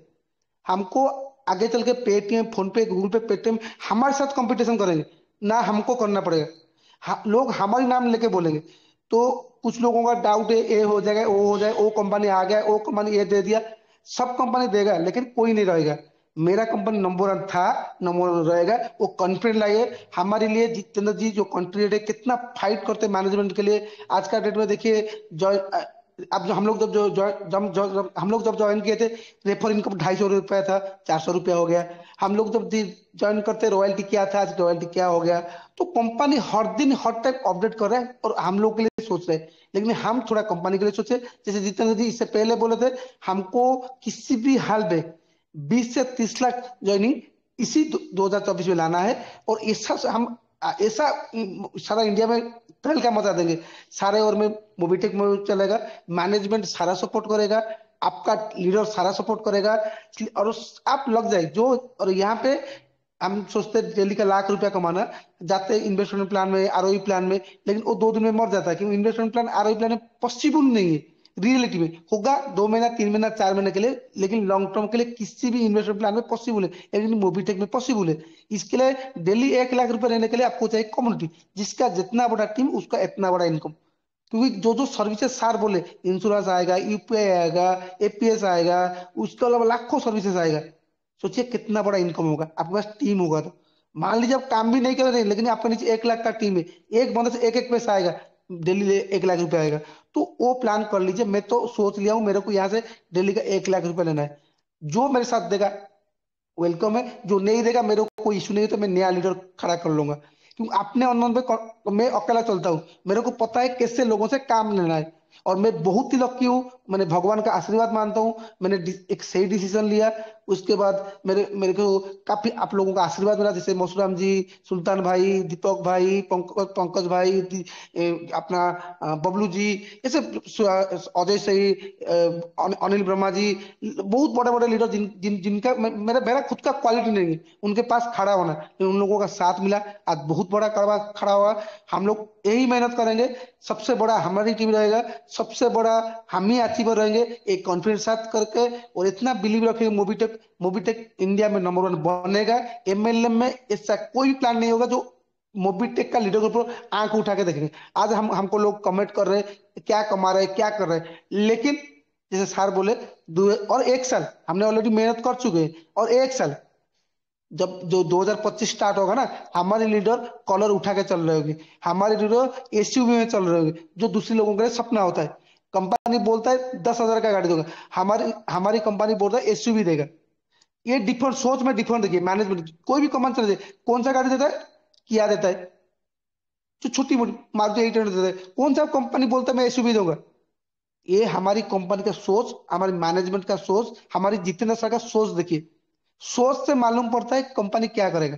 हमको आगे चल के पेटीएम, फोन पे, गूगल पे, पेटीएम हमारे साथ कंपटीशन करेंगे, ना हमको करना पड़ेगा। लोग हमारे नाम लेके बोलेंगे। तो कुछ लोगों का डाउट है, ये हो जाएगा, वो हो जाए, वो कंपनी आ गया, वो कंपनी ये दे दिया। सब कंपनी देगा लेकिन कोई नहीं रहेगा। मेरा कंपनी नंबर 1 था, नंबर 1 रहेगा। वो कॉन्फिडेंट लाइए हमारे लिए। जितेंद्र जी जो कंट्री कितना फाइट करते हैं मैनेजमेंट के लिए। आज का डेट में देखिए अब जो हम लोग जब हम लोग जब ज्वाइन किए थे, रेफर इनकम 250 रुपया था, 400 रुपया हो गया। हम लोग जब ज्वाइन करते रॉयल्टी क्या था, आज रॉयल्टी क्या हो गया। तो कंपनी हर दिन हर टाइम अपडेट कर रहा है और हम लोग के लिए सोच रहे हैं। लेकिन हम थोड़ा कंपनी के लिए सोचे। जैसे जितेंद्र जी इससे पहले बोले थे, हमको किसी भी हाल में 20 से 30 लाख ज्वाइनिंग इसी 2024 में लाना है। और ऐसा हम ऐसा सारा इंडिया में ट्रेल का मजा देंगे। सारे और में मोबिटेक में चलेगा, मैनेजमेंट सारा सपोर्ट करेगा, आपका लीडर सारा सपोर्ट करेगा। और आप लग जाए जो। और यहाँ पे हम सोचते हैं डेली का लाख रुपया कमाना, जाते इन्वेस्टमेंट प्लान में, आरओई प्लान में, लेकिन वो 2 दिन में मर जाता है क्योंकि इन्वेस्टमेंट प्लान आरओई प्लान में पॉसिबल नहीं है। रियलिटी में होगा 2 महीना 3 महीना 4 महीने के लिए, लेकिन लॉन्ग टर्म के लिए किसी भी इन्वेस्टमेंट प्लान में पॉसिबल है, लेकिन मोबिटेक में पॉसिबल है। इसके लिए डेली 1 लाख रुपए लेने के लिए आपको चाहिए कम्युनिटी, जिसका जितना बड़ा टीम उसका इतना बड़ा इनकम। क्योंकि जो जो सर्विसेज सार बोले, इंश्योरेंस आएगा, यूपीआई आएगा, एपीएस आएगा, उसके अलावा लाखों सर्विसेज आएगा। सोचिए कितना बड़ा इनकम होगा आपके पास टीम होगा तो। मान लीजिए आप काम भी नहीं कर रहे लेकिन आपके नीचे 1 लाख का टीम है, एक बंदे से एक एक पैसा आएगा, डेली 1 लाख रुपया आएगा। तो वो प्लान कर लीजिए। मैं तो सोच लिया हूँ मेरे को यहाँ से डेली का 1 लाख रुपया लेना है। जो मेरे साथ देगा वेलकम है, जो नहीं देगा मेरे को कोई इशू नहीं है, तो मैं नया लीडर खड़ा कर लूंगा। क्योंकि अपने अननोन पे मैं अकेला चलता हूँ, मेरे को पता है कैसे लोगों से काम लेना है। और मैं बहुत ही लकी हूँ, मैंने भगवान का आशीर्वाद मानता हूँ। मैंने एक सही डिसीजन लिया। उसके बाद मेरे मेरे को काफी आप लोगों का आशीर्वाद मिला, जैसे मौसूराम जी, सुल्तान भाई, दीपक भाई, पंकज भाई, अपना बबलू जी, ऐसे अजय सही, अनिल ब्रह्मा जी, बहुत बड़े बड़े लीडर जिनका मेरा मेरा खुद का क्वालिटी नहीं है, उनके पास खड़ा होना, लेकिन उन लोगों का साथ मिला, आज बहुत बड़ा कड़वा खड़ा हुआ। हम लोग यही मेहनत करेंगे, सबसे बड़ा हमारी टीम रहेगा, सबसे बड़ा हम ही अचीवर रहेंगे, एक कॉन्फिडेंस साथ करके। और इतना बिलीव रखेंगे मोबिटेक मोबिटेक इंडिया में नंबर 1 बनेगा। एमएलएम में ऐसा कोई प्लान नहीं होगा जो मोबिटेक का लीडर के ऊपर आंख उठा के देखेंगे। आज हमको लोग कमेंट कर रहे हैं क्या कमा रहे हैं क्या कर रहे हैं, लेकिन जैसे सर बोले, और 1 साल हमने ऑलरेडी मेहनत कर चुके हैं। और 1 साल जब जो 2025 स्टार्ट होगा ना, हमारे लीडर कॉलर उठा के चल रहे होंगे, हमारे लीडर एसयूवी में चल रहे होंगे, जो दूसरे लोगों के लिए सपना होता है। कंपनी बोलता है 10,000 का गाड़ी दूंगा, हमारी हमारी कंपनी बोलता है एसयूवी देगा। ये डिफरेंट सोच में डिफरेंट देखिए। मैनेजमेंट कोई भी कंपनी चले जाए, कौन सा गाड़ी देता है, किया देता है, जो छोटी मोटी मारुति 800 देता है। कौन सा कंपनी बोलता है मैं एसयूवी दूंगा। ये हमारी कंपनी का सोच, हमारी मैनेजमेंट का सोच, हमारी जितेंद्र सर का सोच देखिए। सोच से मालूम पड़ता है कंपनी क्या करेगा।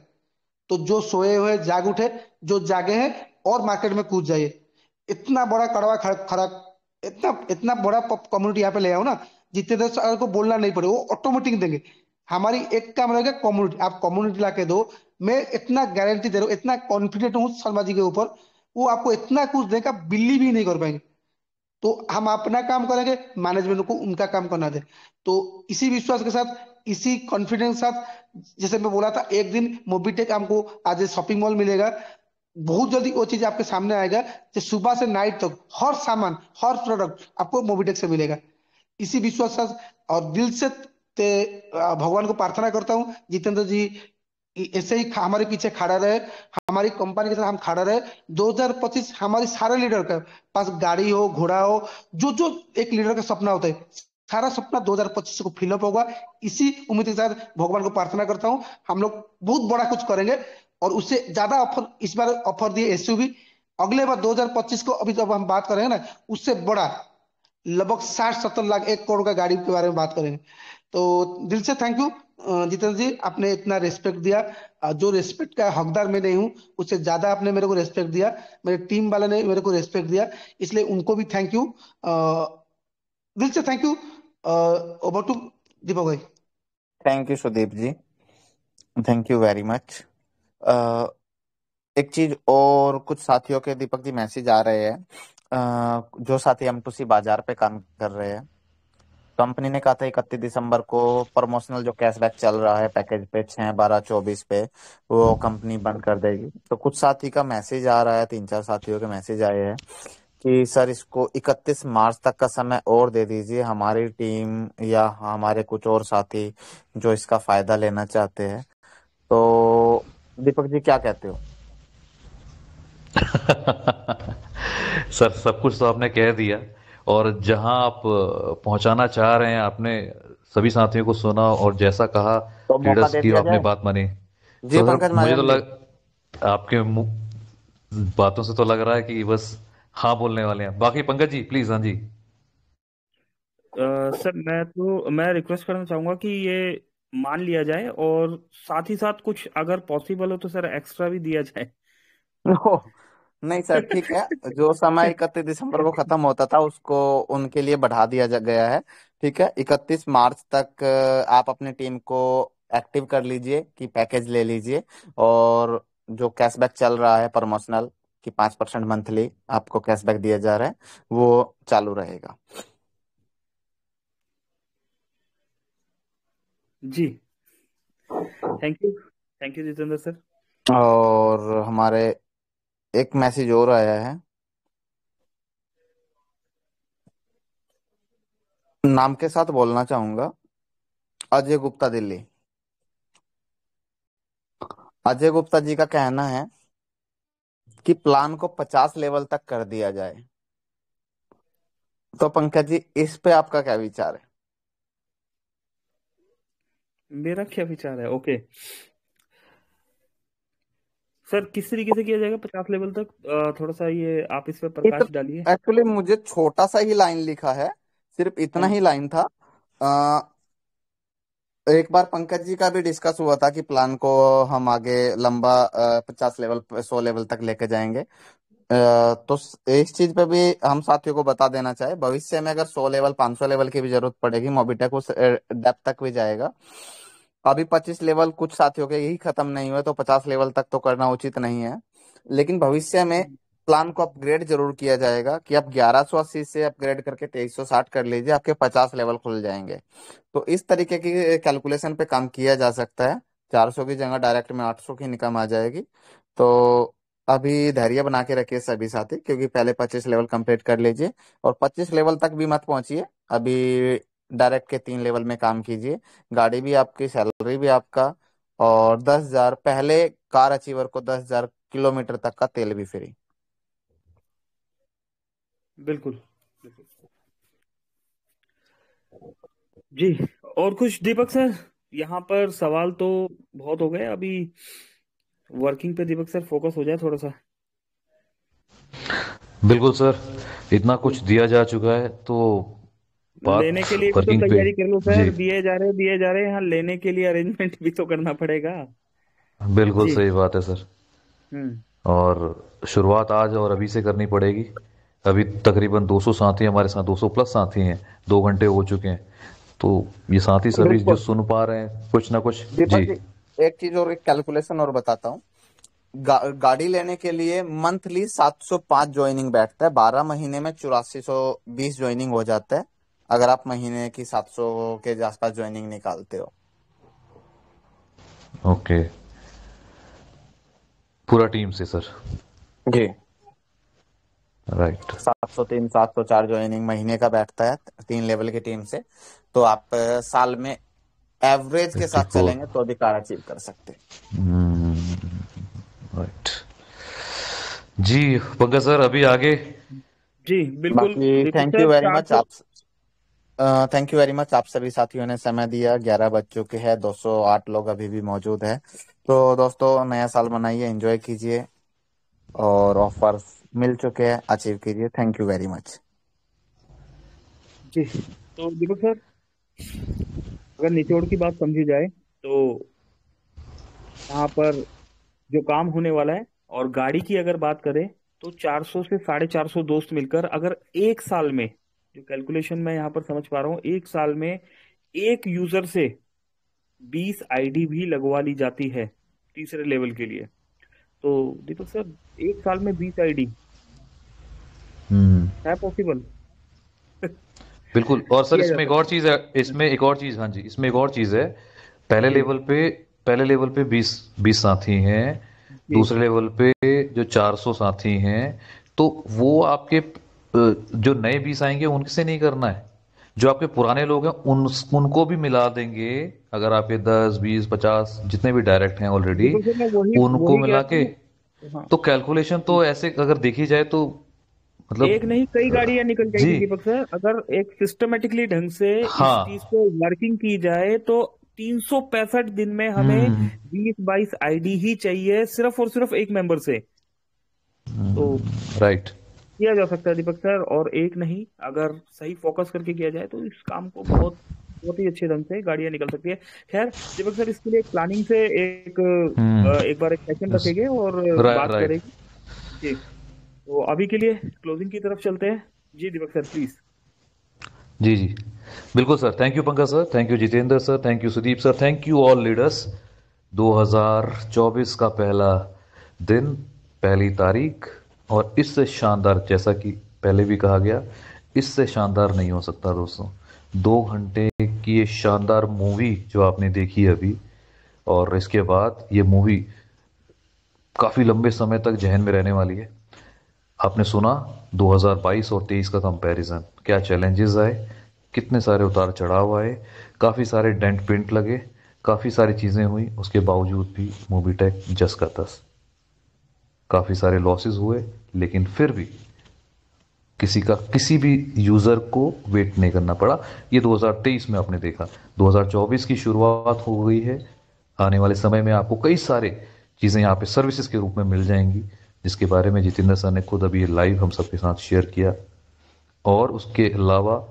तो जो सोए हुए जाग उठे, जो जागे हैं और मार्केट में कूद जाइए। इतना बड़ा कड़वा खड़ा, इतना इतना बड़ा कम्युनिटी यहाँ पे ले आओ ना, जितेंद्र सर को बोलना नहीं पड़े, वो ऑटोमेटिक देंगे। हमारी एक काम रहेगा कम्युनिटी, आप कम्युनिटी ला के दो। मैं इतना गारंटी दे रहा हूँ, इतना कॉन्फिडेंट हूँ शर्मा जी के ऊपर, वो आपको इतना कुछ देगा बिलीव ही नहीं कर पाएंगे। तो हम अपना काम करेंगे, मैनेजमेंट को उनका काम करना दे। तो इसी विश्वास के साथ, इसी कॉन्फिडेंस के साथ, जैसे मैं बोला था एक दिन मोबिटेक हमको आज शॉपिंग मॉल मिलेगा, बहुत जल्दी वो चीज आपके सामने आएगा। कि सुबह से नाइट तक हर सामान, हर प्रोडक्ट आपको मोबिटेक से मिलेगा। इसी विश्वास के साथ और दिल से भगवान को प्रार्थना करता हूँ जितेंद्र जी ऐसे ही हमारे पीछे खड़ा रहे, हमारी कंपनी के साथ हम खड़ा रहे। 2025 हमारे सारे लीडर के पास गाड़ी हो, घोड़ा हो, जो जो एक लीडर का सपना होता है, सारा सपना 2025 को फिलअप होगा। इसी उम्मीद के साथ भगवान को प्रार्थना करता हूँ, हम लोग बहुत बड़ा कुछ करेंगे। और उससे ज्यादा ऑफर इस बार ऑफर दिए एसयूवी, अगले बार 2025 को अभी जब हम बात करेंगे ना, उससे बड़ा लगभग 60-70 लाख 1 करोड़ का गाड़ी के बारे में बात करेंगे। तो दिल से थैंक यू जितेंद्र जी, आपने इतना रेस्पेक्ट दिया। जो रेस्पेक्ट का हकदार मैं नहीं हूँ, उससे ज्यादा आपने मेरे को रेस्पेक्ट दिया, मेरे टीम वाले ने मेरे को रेस्पेक्ट दिया, इसलिए उनको भी थैंक यू, दिल से thank you. Over to Deepak भाई। Thank you Sudeep ji, thank you very much. एक चीज और, कुछ साथियों के दीपक जी मैसेज आ रहे हैं, जो साथी M2C बाजार पे काम कर रहे हैं। कंपनी ने कहा था 31 दिसंबर को प्रमोशनल जो कैशबैक चल रहा है पैकेज पे 6, 12, 24 पे, वो कंपनी बंद कर देगी। तो कुछ साथी का मैसेज आ रहा है, 3-4 साथियों के मैसेज आए हैं कि सर इसको 31 मार्च तक का समय और दे दीजिए, हमारी टीम या हमारे कुछ और साथी जो इसका फायदा लेना चाहते हैं। तो दीपक जी क्या कहते हो? सर सब कुछ तो आपने कह दिया, और जहां आप पहुंचाना चाह रहे हैं आपने सभी साथियों को सुना और जैसा कहा तो मौका लीडर्स दे की दिया आपने जाए। बात मानी। जी तो सर पंकज मुझे तो महाजन जी। आपके बातों से तो लग रहा है कि बस हाँ बोलने वाले हैं। बाकी पंकज जी प्लीज। हाँ जी। सर मैं रिक्वेस्ट करना चाहूंगा कि ये मान लिया जाए, और साथ ही साथ कुछ अगर पॉसिबल हो तो सर एक्स्ट्रा भी दिया जाए। ओह, नहीं सर ठीक है। जो समय 31 दिसंबर को खत्म होता था उसको उनके लिए बढ़ा दिया गया है। ठीक है, 31 मार्च तक आप अपनी टीम को एक्टिव कर लीजिए कि पैकेज ले लीजिए। और जो कैशबैक चल रहा है प्रमोशनल कि 5% मंथली आपको कैशबैक दिया जा रहा है वो चालू रहेगा। जी, थैंक यू जितेंद्र सर। और हमारे एक मैसेज और आया है, नाम के साथ बोलना चाहूंगा। अजय गुप्ता दिल्ली। अजय गुप्ता जी का कहना है कि प्लान को 50 लेवल तक कर दिया जाए। तो पंकज जी इस पे आपका क्या विचार है? मेरा क्या विचार है? ओके सर, किस तरीके से किया जाएगा 50 लेवल तक? थोड़ा सा ये आप इस पे प्रकाश डालिए। एक्चुअली मुझे छोटा सा ही लाइन लिखा है, सिर्फ हाँ इतना ही जी। लाइन था। एक बार पंकज जी का भी डिस्कस हुआ था कि प्लान को हम आगे लंबा 50 लेवल 100 लेवल तक लेके जाएंगे। तो इस चीज पे भी हम साथियों को बता देना चाहे, भविष्य में अगर 100 लेवल 500 लेवल की भी जरूरत पड़ेगी मोबिटेक उस डेप्थ तक भी जाएगा। अभी 25 लेवल कुछ साथियों के यही खत्म नहीं हुए, तो 50 लेवल तक तो करना उचित नहीं है। लेकिन भविष्य में प्लान को अपग्रेड जरूर किया जाएगा कि आप 1180 से अपग्रेड करके 2360 कर लीजिए, आपके 50 लेवल खुल जाएंगे। तो इस तरीके की कैलकुलेशन पे काम किया जा सकता है। 400 की जगह डायरेक्ट में 800 की इनकम आ जाएगी। तो अभी धैर्य बना के रखिए सभी साथी, क्योंकि पहले 25 लेवल कंप्लीट कर लीजिए और 25 लेवल तक भी मत पहुंचिए। अभी डायरेक्ट के 3 लेवल में काम कीजिए। गाड़ी भी आपकी, सैलरी भी आपका, और 10,000 पहले कार अचीवर को 10,000 किलोमीटर तक का तेल भी फ्री। बिल्कुल बिल्कुल जी। और कुछ दीपक सर? यहाँ पर सवाल तो बहुत हो गए, अभी वर्किंग पे दीपक सर फोकस हो जाए थोड़ा सा। बिल्कुल सर, इतना जी, कुछ दिया जा चुका है तो बात लेने के लिए भी तो वर्किंग पे। तैयारी कर लो जी सर। दिए जा रहे हैं, यहाँ लेने के लिए अरेंजमेंट भी तो करना पड़ेगा। बिल्कुल जी। सही बात है सर। हम्म। और शुरुआत आज और अभी से करनी पड़ेगी। अभी तकरीबन 200 साथी हमारे साथ, 200 प्लस साथी हैं, 2 घंटे हो चुके हैं। तो ये साथी सभी जो बिल्कुल सुन पा रहे हैं कुछ ना कुछ। दीपक जी जी, एक चीज और, एक कैलकुलेशन और बताता हूँ। गाड़ी लेने के लिए मंथली 705 ज्वाइनिंग बैठता है, 12 महीने में 8420 ज्वाइनिंग हो जाता है, अगर आप महीने की 700 के आसपास ज्वाइनिंग निकालते हो। ओके, पूरा टीम से सर। जी, राइट। 703 704 ज्वाइनिंग महीने का बैठता है 3 लेवल की टीम से। तो आप साल में एवरेज के साथ 54। चलेंगे तो भी कार अचीव कर सकते हैं। राइट। जी पंकज सर, अभी आगे। जी बिल्कुल बाकी Deepak thank you sir. Very much 400। आप। थैंक यू वेरी मच, आप सभी साथियों ने समय दिया। 11 बज चुके हैं, 208 लोग अभी भी मौजूद है। तो दोस्तों नया साल मनाइए, एंजॉय कीजिए, और ऑफर्स मिल चुके हैं, अचीव कीजिए। Thank you very much. जी, तो दीपक सर, अगर निचोड़ की बात समझी जाए तो यहाँ पर जो काम होने वाला है, और गाड़ी की अगर बात करें तो 400 से 450 दोस्त मिलकर अगर एक साल में, जो कैलकुलेशन मैं यहाँ पर समझ पा रहा हूँ, एक साल में एक यूजर से 20 आईडी भी लगवा ली जाती है तीसरे लेवल के लिए। तो दीपक सर, एक साल में 20 आईडी हम्म है पॉसिबल? बिल्कुल। और सर किया जा इसमें एक और सकता चीज है, है। इसमें एक और चीज, हाँ जी, इसमें एक और चीज है। पहले जी लेवल पे पहले लेवल पे 20 साथी हैं। जी दूसरे लेवल पे जो 400 साथी हैं, तो वो आपके जो नए 20 आएंगे उनसे नहीं करना है, जो आपके पुराने लोग हैं उनको भी मिला देंगे। अगर आपके 10 20 50 जितने भी डायरेक्ट हैं ऑलरेडी, दीपक सर मैं वही उनको वही कह मिला रहा के, हूँ। हाँ, तो कैलकुलेशन तो ऐसे अगर देखी जाए तो मतलब एक नहीं कई गाड़ियां निकल जी जाएगी दीपक सर, अगर एक सिस्टमेटिकली ढंग से इस चीज हाँ। को वर्किंग की जाए तो 365 दिन में हमें हम्म 20-22 आईडी ही चाहिए, सिर्फ और सिर्फ एक मेंबर से। तो राइट। किया जा सकता है दीपक सर, और एक नहीं, अगर सही फोकस करके किया जाए तो इस काम को बहुत बहुत ही अच्छे ढंग से गाड़ियां निकल सकती है। खैर दीपक सर, इसके लिए एक प्लानिंग से एक बार एक सेशन रखेंगे और राइट बात राइट। करेंगे जी। तो अभी के लिए क्लोजिंग की तरफ चलते हैं जी दीपक सर, प्लीज। जी जी बिल्कुल sir. Thank you Pankaj sir, thank you Jitendra sir, thank you Sudeep sir, thank you all leaders. 2024 का पहला दिन, पहली तारीख, और इससे शानदार, जैसा कि पहले भी कहा गया, इससे शानदार नहीं हो सकता दोस्तों। 2 घंटे की ये शानदार मूवी जो आपने देखी अभी, और इसके बाद ये मूवी काफ़ी लंबे समय तक जहन में रहने वाली है। आपने सुना 2022 और 23 का कंपैरिजन, क्या चैलेंजेस आए, कितने सारे उतार चढ़ाव आए, काफ़ी सारे डेंट पेंट लगे, काफ़ी सारी चीज़ें हुई, उसके बावजूद भी मोबीटेक जस का तस। काफ़ी सारे लॉसेस हुए, लेकिन फिर भी किसी भी यूज़र को वेट नहीं करना पड़ा। ये 2023 में आपने देखा। 2024 की शुरुआत हो गई है। आने वाले समय में आपको कई सारे चीज़ें यहाँ पे सर्विसेज के रूप में मिल जाएंगी, जिसके बारे में जितेंद्र सर ने खुद अभी लाइव हम सबके साथ शेयर किया। और उसके अलावा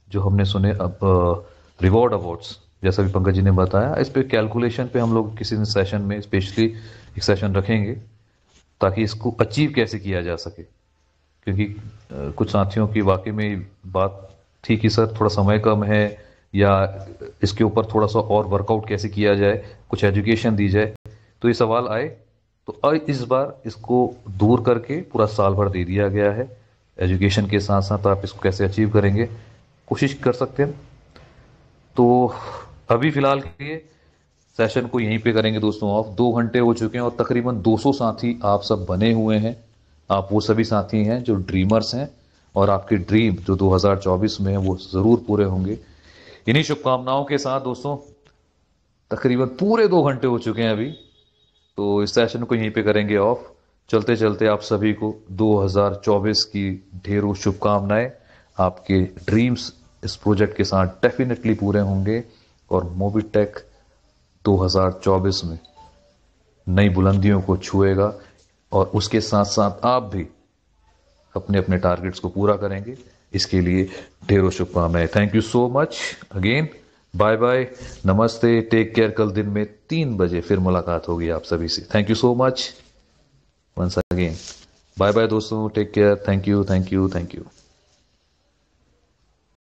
जो हमने सुने अब रिवॉर्ड अवार्ड्स, जैसा भी पंकज जी ने बताया, इस पे कैलकुलेशन पे हम लोग किसी सेशन में स्पेशली एक सेशन रखेंगे, ताकि इसको अचीव कैसे किया जा सके। क्योंकि कुछ साथियों की वाकई में बात थी कि सर थोड़ा समय कम है, या इसके ऊपर थोड़ा सा और वर्कआउट कैसे किया जाए, कुछ एजुकेशन दी जाए। तो ये सवाल आए, तो इस बार इसको दूर करके पूरा साल भर दे दिया गया है। एजुकेशन के साथ साथ आप इसको कैसे अचीव करेंगे, कोशिश कर सकते हैं। तो अभी फिलहाल के लिए सेशन को यहीं पे करेंगे दोस्तों ऑफ। 2 घंटे हो चुके हैं और तकरीबन 200 साथी आप सब बने हुए हैं। आप वो सभी साथी हैं जो ड्रीमर्स हैं, और आपके ड्रीम जो 2024 में है वो जरूर पूरे होंगे। इन्हीं शुभकामनाओं के साथ दोस्तों, तकरीबन पूरे 2 घंटे हो चुके हैं अभी, तो इस सेशन को यहीं पे करेंगे ऑफ। चलते चलते आप सभी को 2024 की ढेरों शुभकामनाएं। आपके ड्रीम्स इस प्रोजेक्ट के साथ डेफिनेटली पूरे होंगे, और मोबीटेक 2024 में नई बुलंदियों को छुएगा, और उसके साथ साथ आप भी अपने अपने टारगेट्स को पूरा करेंगे। इसके लिए ढेरों शुभकामनाएं। Thank you so much again. Bye bye, नमस्ते, टेक केयर। कल दिन में 3 बजे फिर मुलाकात होगी आप सभी से। Thank you so much once again. Bye bye दोस्तों, take care. Thank you thank you thank you.